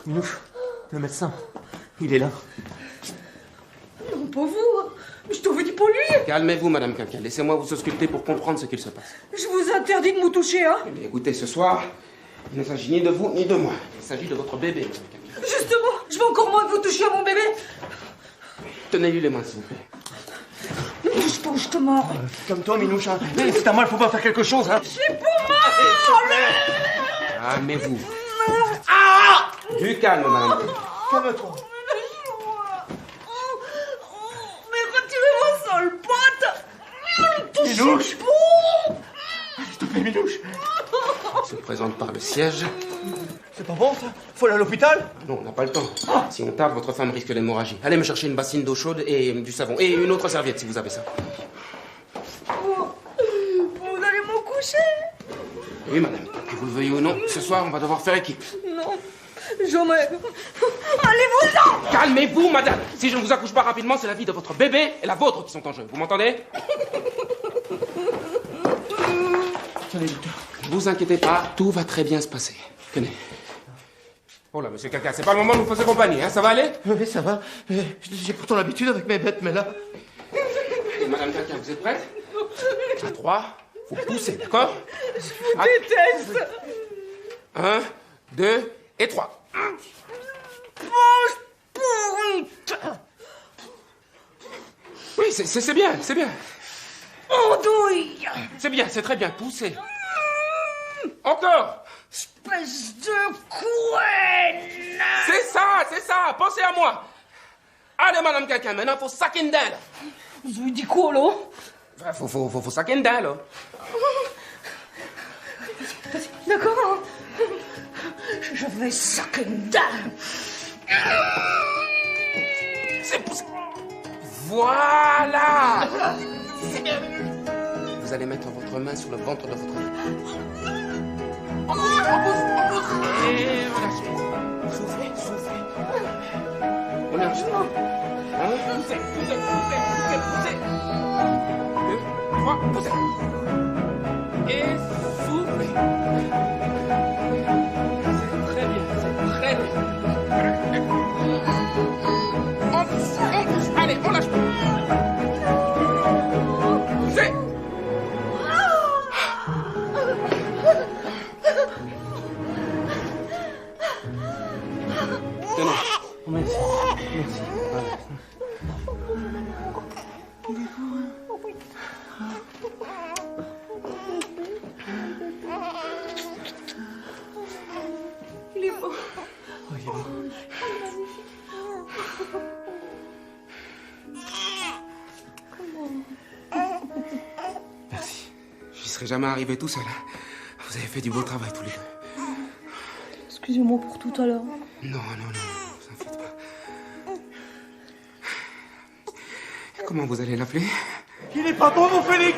Minouche, le médecin, il est là. Non, pas vous. Je t'en veux dire pour lui. Calmez-vous, Madame Quinquin. Laissez-moi vous ausculter pour comprendre ce qu'il se passe. Je vous interdis de me toucher, hein. Mais écoutez, ce soir, il ne s'agit ni de vous ni de moi. Il s'agit de votre bébé, Madame Quinquin. Justement, je vais encore moins que vous touchiez à mon bébé. Tenez-lui les mains, s'il vous plaît. Ne touche pas ou je te mords. Comme toi, Minouche. Hein. C'est à moi, il faut pas faire quelque chose. Hein. Je suis pour moi. Calmez-vous. Ah! Du calme, madame. Calme-toi. Mais retirez-moi ça, le pote. Minouche. S'il te plaît, Minouche. Il se présente par le siège. C'est pas bon, ça? Faut aller à l'hôpital? Non, on n'a pas le temps. Si on tarde, votre femme risque l'hémorragie. Allez me chercher une bassine d'eau chaude et du savon. Et une autre serviette, si vous avez ça. Vous allez me coucher? Oui, madame. Que vous le veuillez ou non, ce soir, on va devoir faire équipe. Non, jamais. Allez-vous-en! Calmez-vous, madame. Si je ne vous accouche pas rapidement, c'est la vie de votre bébé et la vôtre qui sont en jeu. Vous m'entendez? Tenez, docteur. Ne vous inquiétez pas, tout va très bien se passer. Tenez. Oh là, monsieur Caca, c'est pas le moment de vous faire compagnie, hein? Ça va aller? Oui, ça va. J'ai pourtant l'habitude avec mes bêtes, mais là... Et madame Caca, vous êtes prête? À 3, vous poussez, d'accord? Je vous déteste. 1, 2 et 3. Pourrite. Oui, c'est bien, c'est bien. Andouille. C'est bien, c'est très bien. Poussez. Encore. Espèce de couenne. C'est ça. Pensez à moi. Allez, madame Caca, maintenant, faut saquer une dalle. Vous lui dites quoi, là? Faut saquer une dalle. D'accord. Je vais saquer une dalle. C'est poussé. Voilà. Vous allez mettre votre main sur le ventre de votre fille. On pousse. Et relâchez. Soufflez. Relâchez. Poussez. 2, 3, poussez. Et soufflez. C'est très bien. On pousse. Allez, on lâche pas. Poussez. Tenez. Merci. Il est beau. Merci. J'y serais jamais arrivé tout seul. Vous avez fait du beau travail tous les deux. Excusez-moi pour tout à l'heure. Non, vous en faites pas. Comment vous allez l'appeler? Il est pas bon, mon Félix.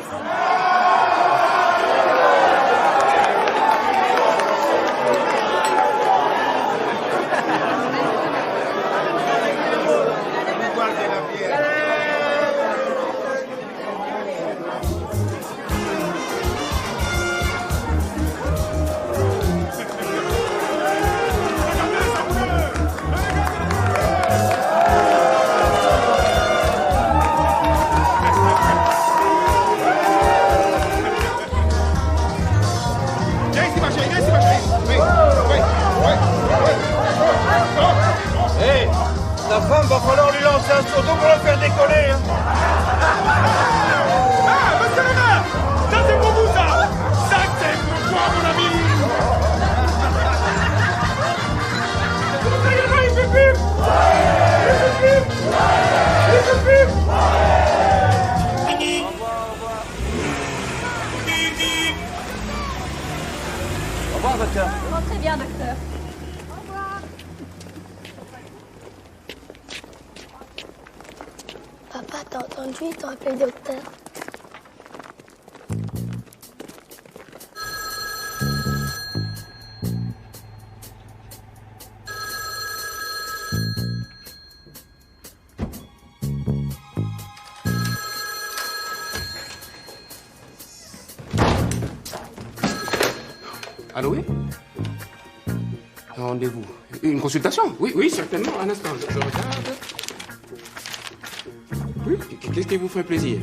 La femme va falloir lui lancer un seau d'eau pour la faire décoller. Hein. Ah, monsieur le maire, ça c'est pour vous, ça. Ça c'est pour toi, mon ami. Ça y est, là, il fait pire. Au revoir, docteur. Rentrez bien, docteur. Papa, t'as entendu? Ils t'ont appelé le docteur. Allô, oui? Un rendez-vous. Une consultation? Oui, certainement. Un instant, je regarde. Oui, qu'est-ce qui vous fait plaisir?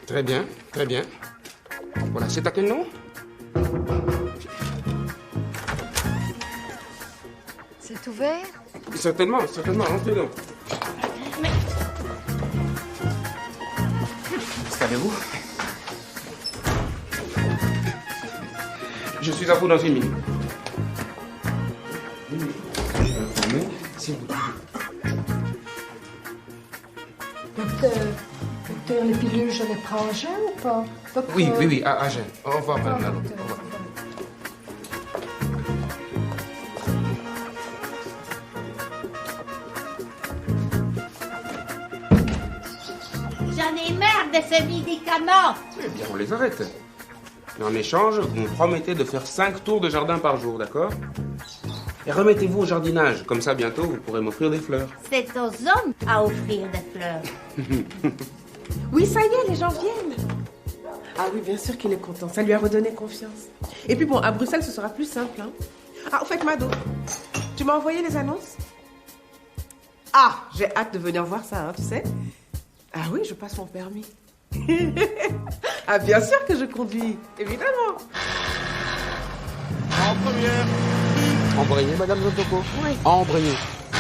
Très bien. Voilà, c'est à quel nom? C'est ouvert? Certainement, rentrez-donc. Installez-vous. Je suis à vous dans 1 minute. Si vous... Docteur, les pilules, je les prends à jeun ou pas? Docteur... Oui, à jeun. Au revoir, madame Lalo. Au revoir. J'en ai marre de ces médicaments. Eh bien, on les arrête. Mais en échange, vous me promettez de faire 5 tours de jardin par jour, d'accord? Et remettez-vous au jardinage. Comme ça, bientôt, vous pourrez m'offrir des fleurs. C'est aux hommes à offrir des fleurs. Oui, ça y est, les gens viennent. Ah oui, bien sûr qu'il est content. Ça lui a redonné confiance. Et puis bon, à Bruxelles, ce sera plus simple. Hein. Ah, au fait, Mado, tu m'as envoyé les annonces? Ah, j'ai hâte de venir voir ça, hein, tu sais. Ah oui, je passe mon permis. Ah, bien sûr que je conduis, évidemment. En première. Embrayez, Madame Zontoko. Oui. Embrayez.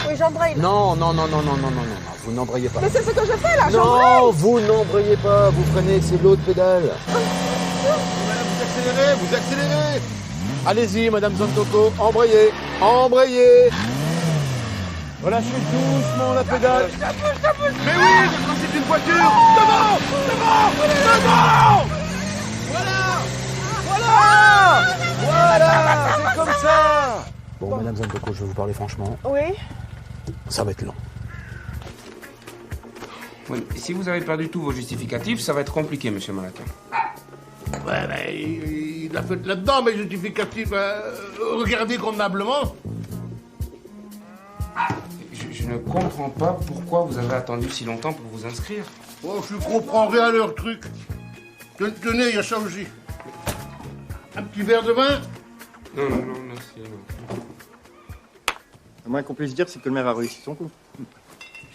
Oui, j'embraye. Non, vous n'embrayez pas. Mais c'est ce que je fais là, Non, j'embraye. vous n'embrayez pas, vous freinez, c'est l'autre pédale. Vous accélérez. Allez-y, Madame Zontoko, embrayez. Relâchez doucement la pédale. Ça bouge. Mais oui, je crois que c'est une voiture. Devant. Voilà, c'est comme ça. Bon, Madame Zontoko, je vais vous parler franchement. Oui. Ça va être long. Oui, si vous avez perdu tous vos justificatifs, ça va être compliqué, monsieur Malaquin. Ouais, ben, il a fait là-dedans, mes justificatifs. Regardez convenablement. Je ne comprends pas pourquoi vous avez attendu si longtemps pour vous inscrire. Oh, je comprends rien à leur truc. Tenez, il y a ça aussi. Un petit verre de vin? Non, merci. Le moins qu'on puisse dire, c'est que le maire a réussi son coup.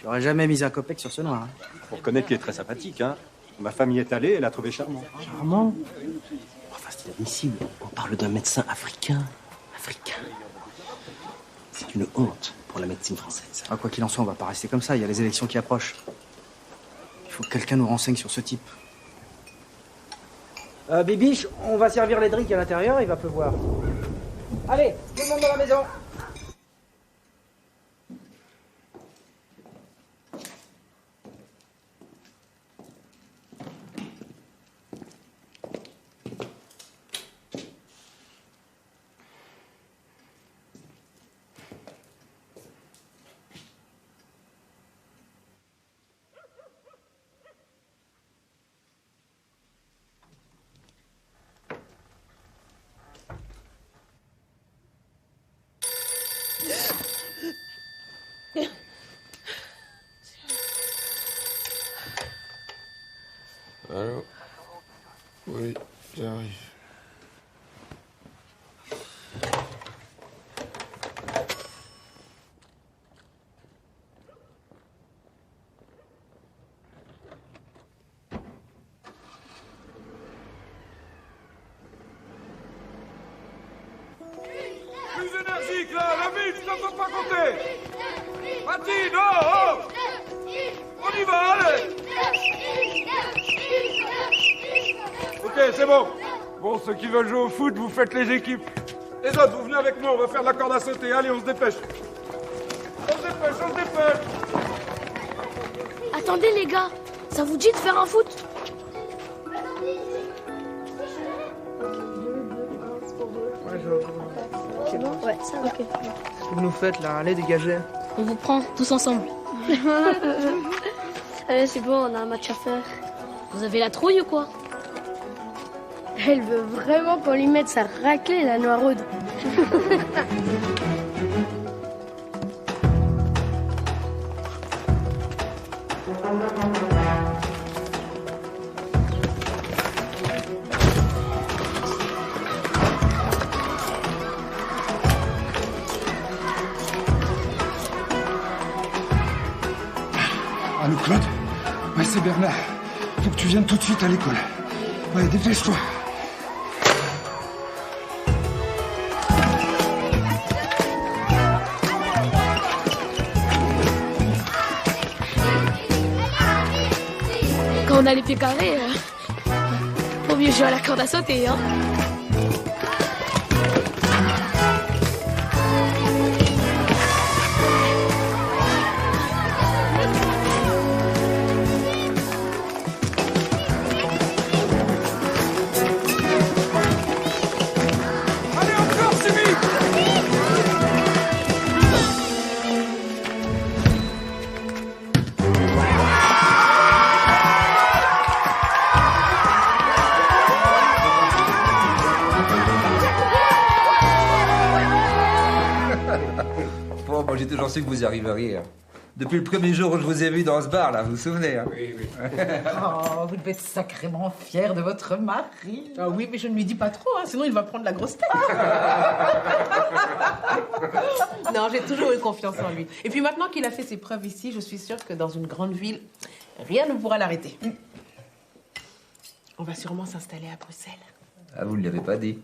J'aurais jamais mis un copec sur ce noir. Hein. Faut reconnaître qu'il est très sympathique, hein. Ma femme y est allée, elle l'a trouvé charmant. Charmant? Enfin, c'est inadmissible. On parle d'un médecin africain. C'est une honte pour la médecine française. Ah, quoi qu'il en soit, on va pas rester comme ça. Il y a les élections qui approchent. Il faut que quelqu'un nous renseigne sur ce type. Bibiche, on va servir les drinks à l'intérieur, il va pleuvoir. Allez, tout le monde dans la maison. Allô? Oui, j'arrive. Plus énergique là, la ville, tu n'entends pas compter. Mathilde, oh. On y va, allez. Ok, c'est bon. Bon, ceux qui veulent jouer au foot, vous faites les équipes. Les autres, vous venez avec moi, on va faire de la corde à sauter. Allez, on se dépêche. On se dépêche. Attendez les gars, ça vous dit de faire un foot? C'est bon? Ouais, ça va. Ok. Qu'est-ce que vous nous faites là? Allez, dégagez. On vous prend tous ensemble. Allez, c'est bon, on a un match à faire. Vous avez la trouille ou quoi? Elle veut vraiment qu'on lui mette sa raclée, la Noireaude. Allô, Claude? Ouais, c'est Bernard. Faut que tu viennes tout de suite à l'école. Ouais, dépêche-toi. Quand on a les pieds carrés, faut mieux jouer à la corde à sauter, hein. que j'en suis que vous y arriveriez. Hein. Depuis le premier jour où je vous ai vu dans ce bar, là, vous vous souvenez hein? Oui, oui. Oh, vous devez être sacrément fier de votre mari. Ah oui, mais je ne lui dis pas trop, hein, sinon il va prendre la grosse tête. Non, j'ai toujours eu confiance en lui. Et puis maintenant qu'il a fait ses preuves ici, je suis sûre que dans une grande ville, rien ne pourra l'arrêter. On va sûrement s'installer à Bruxelles. Ah, vous ne l'avez pas dit.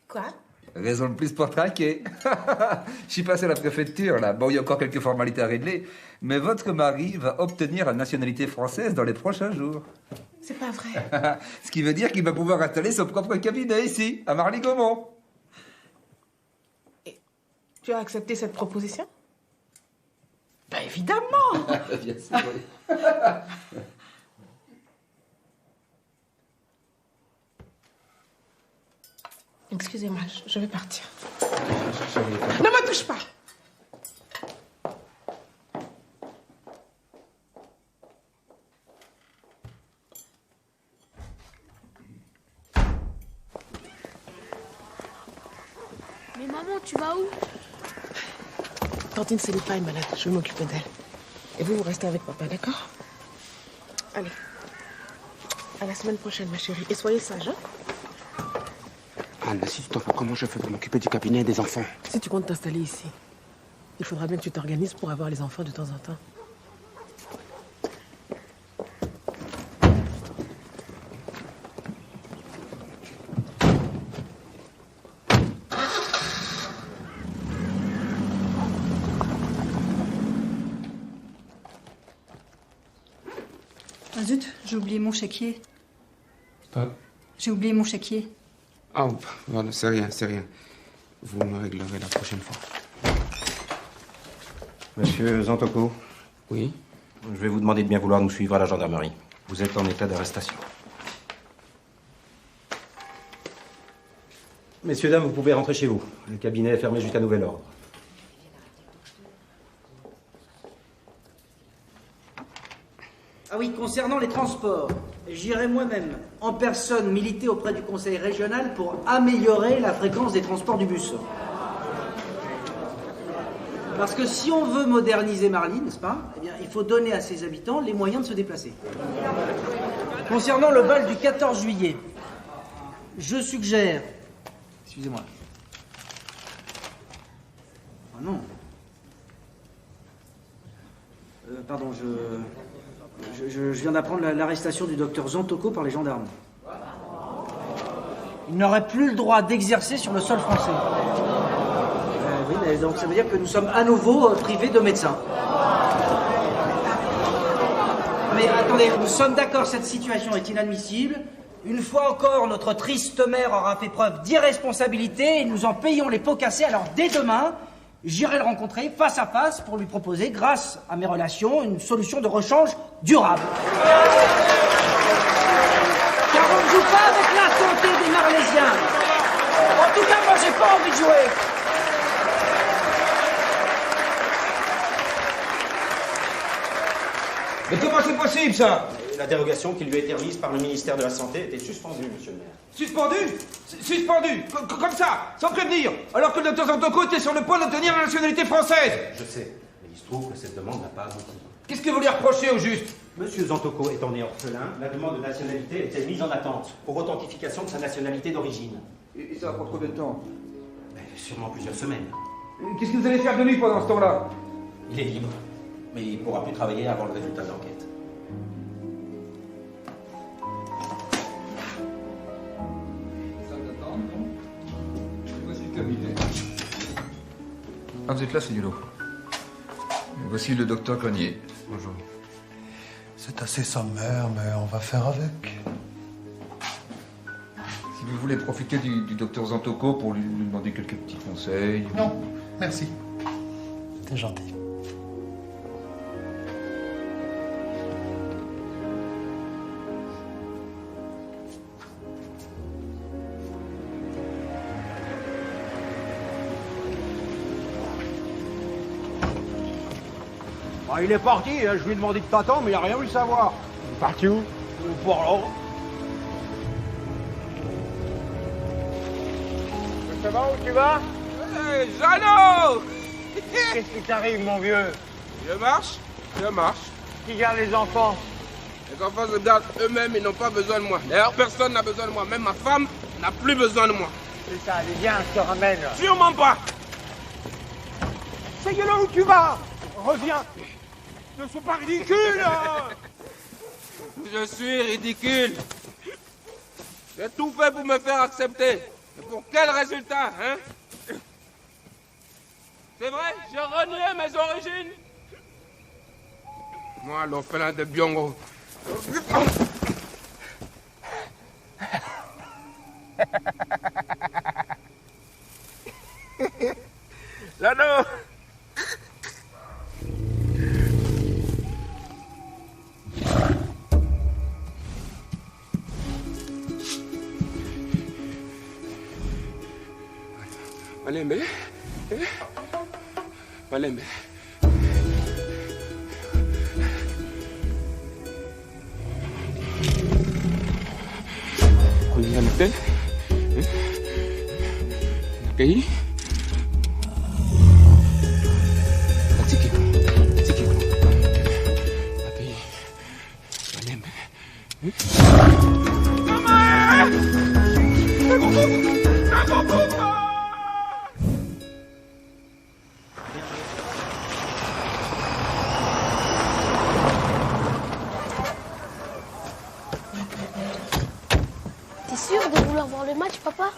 Quoi? Raison de plus pour traquer. Je suis passé à la préfecture, là. Bon, il y a encore quelques formalités à régler, mais votre mari va obtenir la nationalité française dans les prochains jours. C'est pas vrai. Ce qui veut dire qu'il va pouvoir installer son propre cabinet ici, à Marly-Gaumont. Tu as accepté cette proposition? Ben évidemment. Bien sûr, oui. Excusez-moi, je vais partir. Ne me touche pas! Mais maman, tu vas où? Tantine Sélipa est malade, je vais m'occuper d'elle. Et vous restez avec papa, d'accord? Allez. À la semaine prochaine, ma chérie. Et soyez sage, hein? Anne, si tu t'en fous, comment je fais pour m'occuper du cabinet et des enfants? Si tu comptes t'installer ici, il faudra bien que tu t'organises pour avoir les enfants de temps en temps. Ah zut, j'ai oublié mon chéquier. Pas. J'ai oublié mon chéquier. Ah, voilà, c'est rien, c'est rien. Vous me réglerez la prochaine fois. Monsieur Zantoko. Oui. Je vais vous demander de bien vouloir nous suivre à la gendarmerie. Vous êtes en état d'arrestation. Messieurs, dames, vous pouvez rentrer chez vous. Le cabinet est fermé jusqu'à nouvel ordre. Ah oui, concernant les transports, j'irai moi-même en personne militer auprès du conseil régional pour améliorer la fréquence des transports du bus. Parce que si on veut moderniser Marly, n'est-ce pas, eh bien, il faut donner à ses habitants les moyens de se déplacer. Concernant le bal du 14 juillet, je suggère... Excusez-moi. Ah non. Pardon, je viens d'apprendre l'arrestation du docteur Zantoko par les gendarmes. Il n'aurait plus le droit d'exercer sur le sol français. Oui, mais donc ça veut dire que nous sommes à nouveau privés de médecins. Mais attendez, nous sommes d'accord, cette situation est inadmissible. Une fois encore, notre triste mère aura fait preuve d'irresponsabilité et nous en payons les pots cassés. Alors dès demain, j'irai le rencontrer face à face pour lui proposer, grâce à mes relations, une solution de rechange durable. Car on ne joue pas avec la santé des Marlésiens. En tout cas, moi, j'ai pas envie de jouer. Mais comment c'est possible, ça? La dérogation qui lui a été remise par le ministère de la Santé était suspendue, monsieur le maire. Suspendu? Suspendu? Comme ça, sans prévenir, alors que le docteur Zantoko était sur le point d'obtenir la nationalité française. Je sais, mais il se trouve que cette demande n'a pas abouti. Qu'est-ce que vous lui reprochez au juste? Monsieur Zantoko étant né orphelin, la demande de nationalité était mise en attente pour authentification de sa nationalité d'origine. Et ça va prendre combien de temps? Sûrement plusieurs semaines. Qu'est-ce que vous allez faire de lui pendant ce temps-là? Il est libre, mais il ne pourra plus travailler avant le résultat de l'enquête. Ah, vous êtes là, Seigneur. Voici le docteur Grenier. Bonjour. C'est assez sommaire, mais on va faire avec. Si vous voulez profiter du docteur Zantoko pour lui demander quelques petits conseils... Non, merci. T'es gentil. Ah, il est parti, hein. Je lui ai demandé de t'attendre, mais il n'a rien voulu savoir. Il est parti où? Pour là. Ça va où tu vas? Hey, Jeannot! Qu'est-ce qui t'arrive, mon vieux? Je marche. Qui garde les enfants? Les enfants se gardent eux-mêmes, ils n'ont pas besoin de moi. D'ailleurs, personne n'a besoin de moi. Même ma femme n'a plus besoin de moi. C'est ça, allez, viens, je te ramène. Sûrement pas. Ça y est, là où tu vas. Reviens. Ne sois pas ridicule. Je suis ridicule. J'ai tout fait pour me faire accepter. Mais pour quel résultat, hein? C'est vrai, j'ai renié mes origines. Moi, l'orphelin de Biongo. Lano! Malembe? Malembe. On est à l'hôtel? Nakei? Atsikiko. Nakei. Malembe. T'es sûr de vouloir voir le match, papa?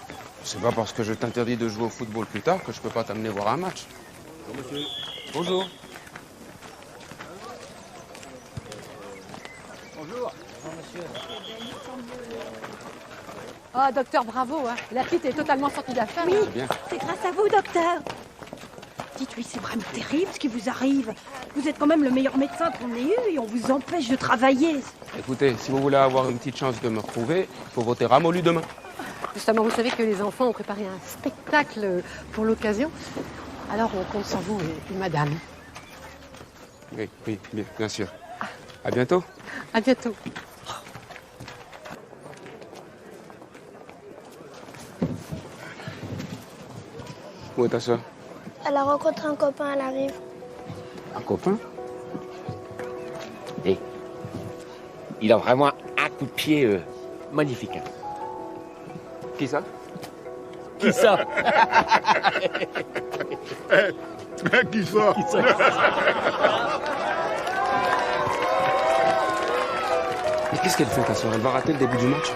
C'est pas parce que je t'interdis de jouer au football plus tard que je peux pas t'amener voir un match. Bonjour, monsieur. Bonjour. Bonjour. Ah, docteur, bravo. Hein. La petite est totalement sortie d'affaire. Oui, C'est bien. c'est grâce à vous, docteur. Dites-lui, c'est vraiment terrible ce qui vous arrive. Vous êtes quand même le meilleur médecin qu'on ait eu et on vous empêche de travailler. Écoutez, si vous voulez avoir une petite chance de me retrouver, il faut voter Ramolli demain. Justement, vous savez que les enfants ont préparé un spectacle pour l'occasion. Alors, on compte sur vous et madame. Oui, bien sûr. À bientôt. À bientôt. Où est ta soeur? Elle a rencontré un copain, elle arrive. Un copain? Et il a vraiment un coup de pied magnifique. Hein. Qui ça? Qui ça? Qui ça? Mais qu'est-ce qu'elle fait, ta soeur? Elle va rater le début du match?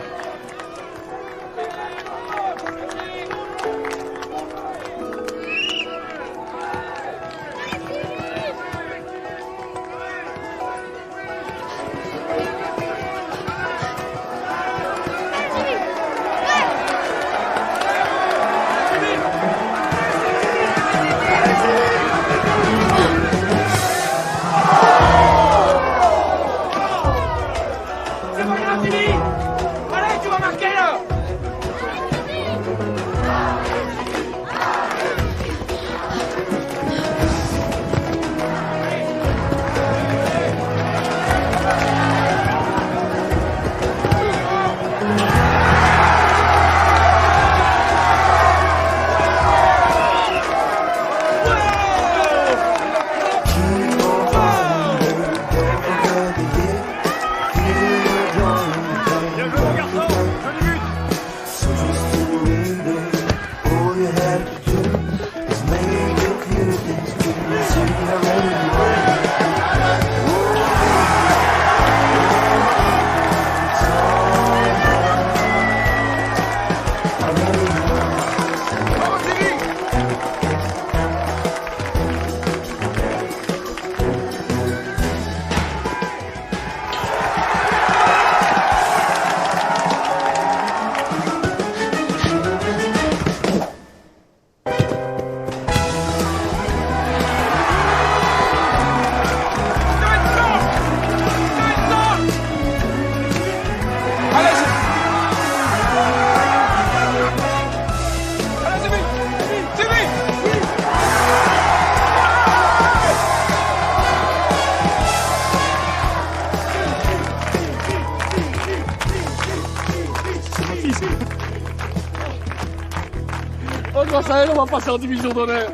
Oh, grâce à elle, on va passer en division d'honneur.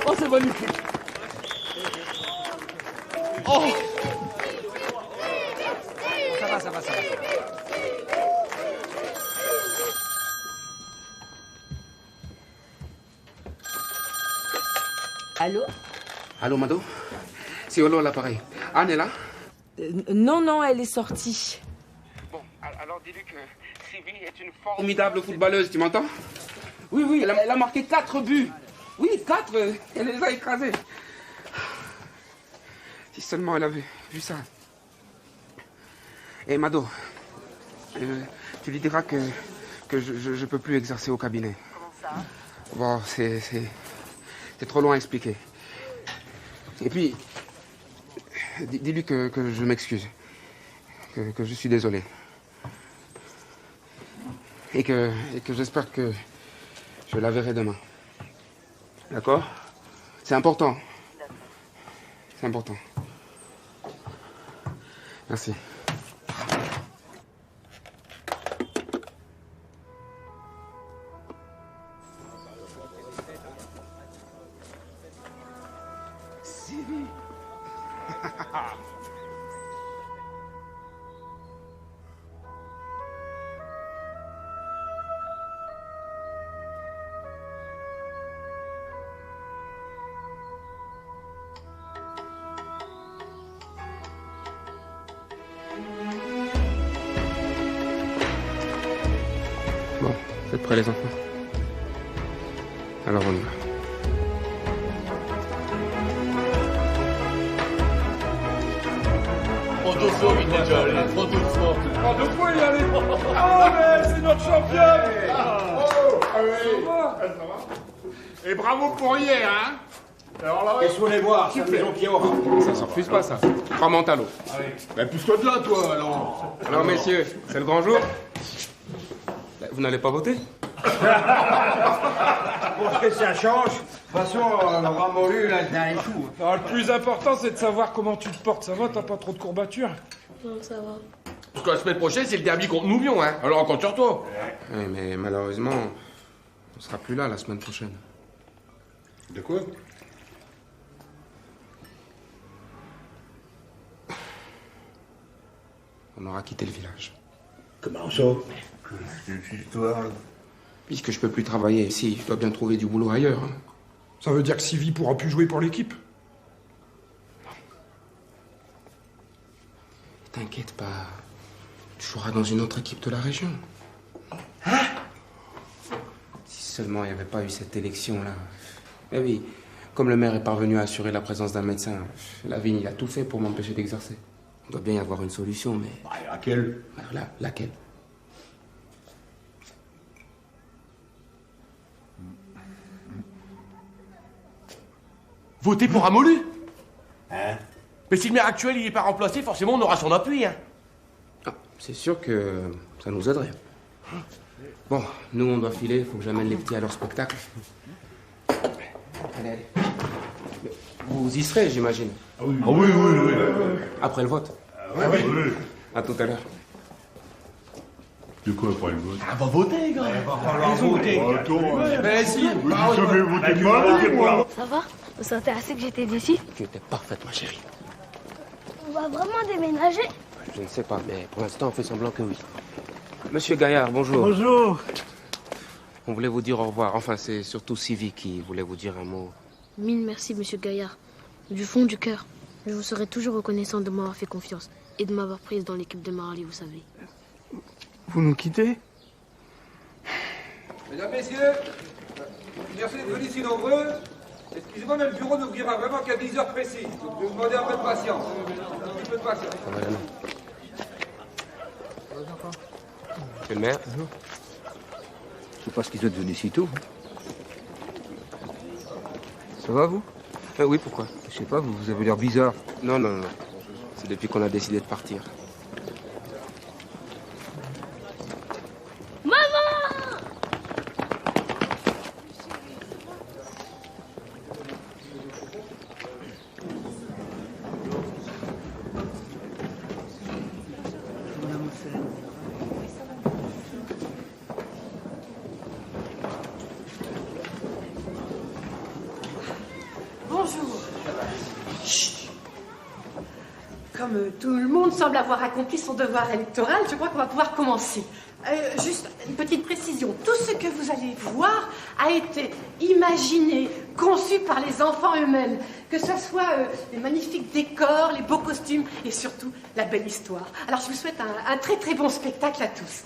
Oh, Oh, c'est magnifique. Oh. Ça va, ça va, ça va. Allô? Allô, Mado? C'est Olo, l'appareil. Anne est là? Non, non, elle est sortie. Bon, alors dis-lui que Sylvie est une formidable footballeuse, tu m'entends? Oui, oui, elle a marqué 4 buts. Oui, 4, elle les a écrasés. Si seulement elle avait vu ça. Et Mado, tu lui diras que je peux plus exercer au cabinet. Comment ça? Bon, c'est trop long à expliquer. Et puis, dis-lui que je m'excuse. Que je suis désolé. Et que j'espère que je la verrai demain. D'accord? C'est important. C'est important. Merci. Sylvie. Bon, vous êtes prêts les enfants? Alors on y va. Prends deux fois, vite déjà, allez, prends deux fois. Prends deux fois, il y allait. Ah, mais c'est notre championne. Ça va? Et bravo pour hier, hein? Alors là, Qu'est-ce qu'on les voir, c'est la maison qui aura. Ça s'en refuse pas, ça. 3 mentalo. Ben, pousse-toi de là, toi, alors. Alors, messieurs, c'est le grand jour. Vous n'allez pas voter? Pour ce que ça change, de toute façon, le Ramolu, là, dans les choux. Alors, le plus important, c'est de savoir comment tu te portes. Ça va, t'as pas trop de courbatures? Non, ça va. Parce que la semaine prochaine, c'est le derby contre Nouvion, hein. Alors on compte sur toi. Oui, mais malheureusement, on sera plus là la semaine prochaine. De quoi? On aura quitté le village. Comment ça? Cette histoire, là. Puisque je peux plus travailler ici, je dois bien trouver du boulot ailleurs. hein. Ça veut dire que Sylvie pourra plus jouer pour l'équipe? T'inquiète pas, tu joueras dans une autre équipe de la région. Si seulement il n'y avait pas eu cette élection-là. Mais oui, comme le maire est parvenu à assurer la présence d'un médecin, Lavigne, il a tout fait pour m'empêcher d'exercer. Il doit bien y avoir une solution, mais... Laquelle? Laquelle? Voter pour Ramolu? Hein? Mais si le maire actuel il est pas remplacé, forcément on aura son appui, hein. Ah, c'est sûr que ça nous aiderait. Bon, nous on doit filer, il faut que j'amène les petits à leur spectacle. Allez, allez. Mais vous y serez, j'imagine. Ah oui, oui, oui. Après le vote. Ah oui, oui. À tout à l'heure. De quoi après le vote? Ah, va voter, gars. Va falloir voter. Mais si. Vous savez voter mal, Ça va? Vous sentez assez que j'étais d'ici? Tu étais parfaite, ma chérie. On va vraiment déménager? Je ne sais pas, mais pour l'instant, on fait semblant que oui. Monsieur Gaillard, bonjour. Bonjour. On voulait vous dire au revoir. Enfin, c'est surtout Sylvie qui voulait vous dire un mot. Mille merci, monsieur Gaillard. Du fond du cœur. Je vous serai toujours reconnaissant de m'avoir fait confiance et de m'avoir prise dans l'équipe de Marly, vous savez. Vous nous quittez? Mesdames, messieurs, merci d'être venus si nombreux. Excusez-moi, mais le bureau n'ouvrira vraiment qu'à 10 heures précises. Donc je vais vous demander un peu de patience. Un petit peu de patience. Ça va, Léna. Monsieur le maire. Je sais pas ce qu'ils sont devenus si tôt. Ça va, vous? Oui, pourquoi? Je sais pas, vous avez l'air bizarre. Non, non, non. C'est depuis qu'on a décidé de partir. comme tout le monde semble avoir accompli son devoir électoral, je crois qu'on va pouvoir commencer. Juste une petite précision. Tout ce que vous allez voir a été imaginé, conçu par les enfants eux-mêmes. Que ce soit les magnifiques décors, les beaux costumes et surtout la belle histoire. Alors je vous souhaite un très très bon spectacle à tous.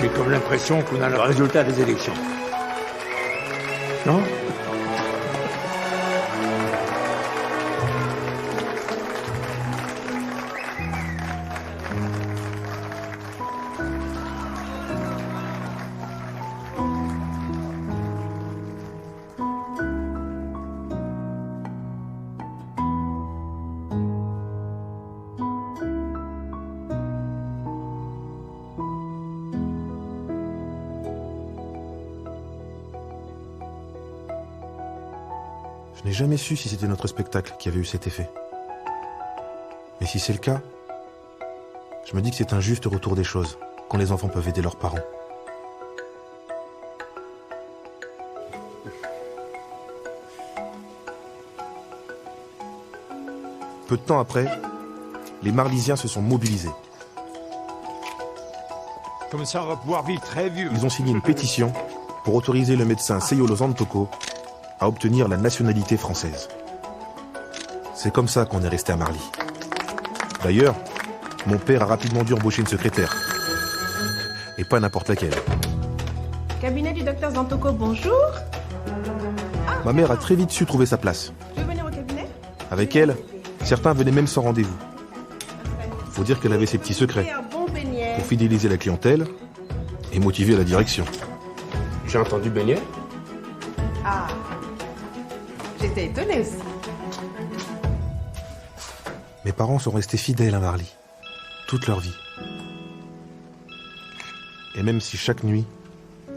J'ai comme l'impression qu'on a le résultat des élections. Non? Je n'ai jamais su si c'était notre spectacle qui avait eu cet effet. Mais si c'est le cas, je me dis que c'est un juste retour des choses, quand les enfants peuvent aider leurs parents. Peu de temps après, les Marlysiens se sont mobilisés. Comme ça, on va pouvoir vivre très vieux. Ils ont signé une pétition pour autoriser le médecin Seyolo Zantoko à obtenir la nationalité française. C'est comme ça qu'on est resté à Marly. D'ailleurs, mon père a rapidement dû embaucher une secrétaire. Et pas n'importe laquelle. Cabinet du docteur Zantoko, bonjour. Ma mère a très vite su trouver sa place. Je veux venir au cabinet? Avec elle, certains venaient même sans rendez-vous. Faut dire qu'elle avait ses petits secrets Un bon beignet. pour fidéliser la clientèle et motiver la direction. J'ai entendu beignet. Ah, j'étais étonnée aussi. Mes parents sont restés fidèles à Marly, toute leur vie. Et même si chaque nuit,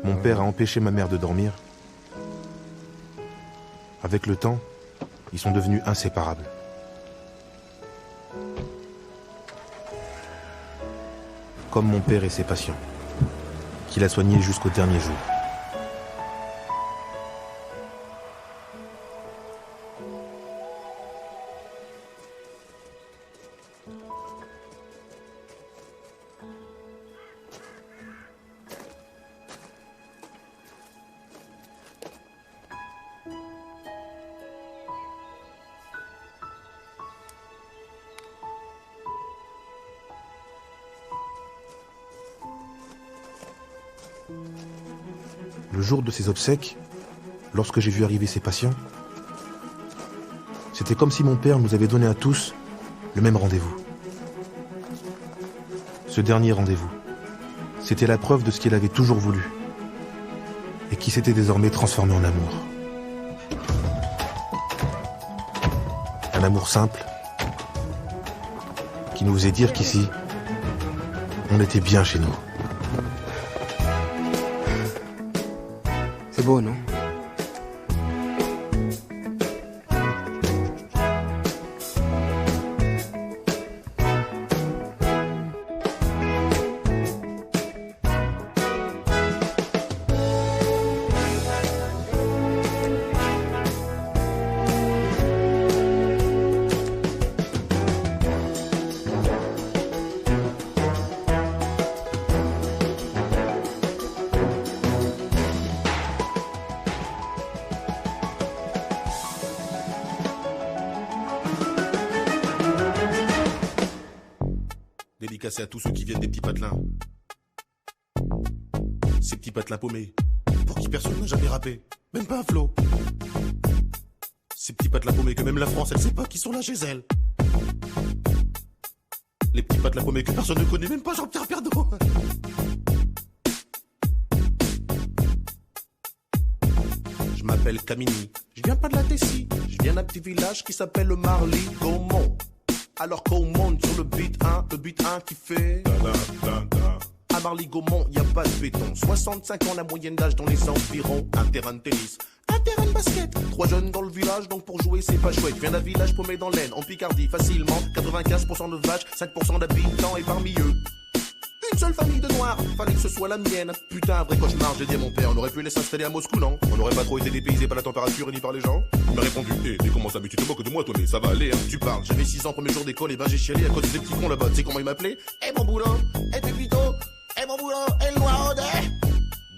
mon père a empêché ma mère de dormir, avec le temps, ils sont devenus inséparables. comme mon père et ses patients, qu'il a soignés jusqu'au dernier jour. Le jour de ses obsèques, lorsque j'ai vu arriver ses patients, c'était comme si mon père nous avait donné à tous le même rendez-vous. Ce dernier rendez-vous, c'était la preuve de ce qu'il avait toujours voulu et qui s'était désormais transformé en amour. Un amour simple qui nous faisait dire qu'ici, on était bien chez nous. C'est beau, non? Dédicacé à tous ceux qui viennent des petits patelins. Ces petits patelins paumés, pour qui personne n'a jamais rappé, même pas un flow. Ces petits patelins paumés que même la France, elle sait pas qui sont là chez elle. Les petits patelins paumés que personne ne connaît, même pas Jean-Pierre Pernaut. Je m'appelle Camini, je viens pas de la Tessie, je viens d'un petit village qui s'appelle le Marly-Gaumont. Alors qu'on monte sur le beat 1 qui fait à Marly-Gaumont, y a pas de béton. 65 ans la moyenne d'âge dans les environs. Un terrain de tennis, un terrain de basket. 3 jeunes dans le village, donc pour jouer c'est pas chouette. Je viens d'un village paumé dans l'Aisne, en Picardie, facilement. 95% de vaches, 5% d'habitants et parmi eux une seule famille de noirs, fallait que ce soit la mienne. Putain, un vrai cauchemar, j'ai dit à mon père, on aurait pu les s'installer à Moscou, non? On n'aurait pas trop été dépaysé par la température ni par les gens. Il m'a répondu, mais comment ça, mais tu te moques de moi, toi, mais ça va aller, hein. Tu parles, j'avais 6 ans, premier jour d'école, et ben j'ai chialé à cause des petits cons là-bas. Tu sais comment ils m'appelaient? Eh mon boulot, eh Pépito, eh mon boulot, eh le noir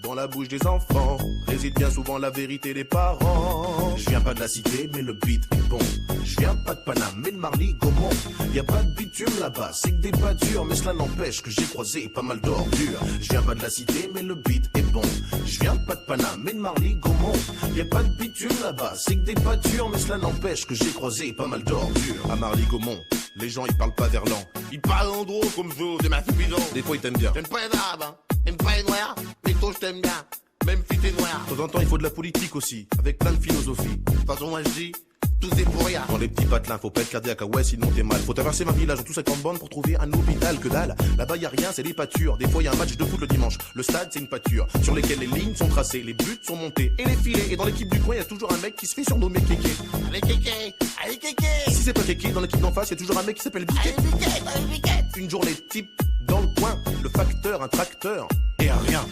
dans la bouche des enfants réside bien souvent la vérité des parents. Je viens pas de la cité, mais le beat est bon. Je viens pas de Paname, mais de Marly-Gaumont. Y a pas de bitume là-bas, c'est que des pâtures, mais cela n'empêche que j'ai croisé pas mal d'ordures. Je viens pas de la cité, mais le beat est bon. Je viens pas de Paname, mais de Marly-Gaumont. Y a pas de bitume là-bas, c'est que des pâtures, mais cela n'empêche que j'ai croisé pas mal d'ordures. À Marly-Gaumont, les gens ils parlent pas verlan. Ils parlent en gros comme vous, des maths bidons. Des fois ils t'aiment bien. J'aime pas les arabes, hein. J'aime pas les noirs, mais toi je t'aime bien. Même si t'es noir. De temps en temps il faut de la politique aussi, avec plein de philosophie. De toute façon moi je dis, tout c'est pour rien. Dans les petits patelins, faut pas être cardiaque, ah ouais sinon t'es mal. Faut traverser ma village en tout 50 bornes pour trouver un hôpital, que dalle. Là-bas y a rien, c'est des pâtures. Des fois y a un match de foot le dimanche. Le stade c'est une pâture, sur lesquelles les lignes sont tracées, les buts sont montés et les filets. Et dans l'équipe du coin y a toujours un mec qui se fait surnommer Kéké. Allez Kéké, allez Kéké. Si c'est pas Kéké, dans l'équipe d'en face y a toujours un mec qui s'appelle Biquet. Allez Biquet, allez Biquet. Une journée type dans le coin, le facteur, un tracteur et un rien.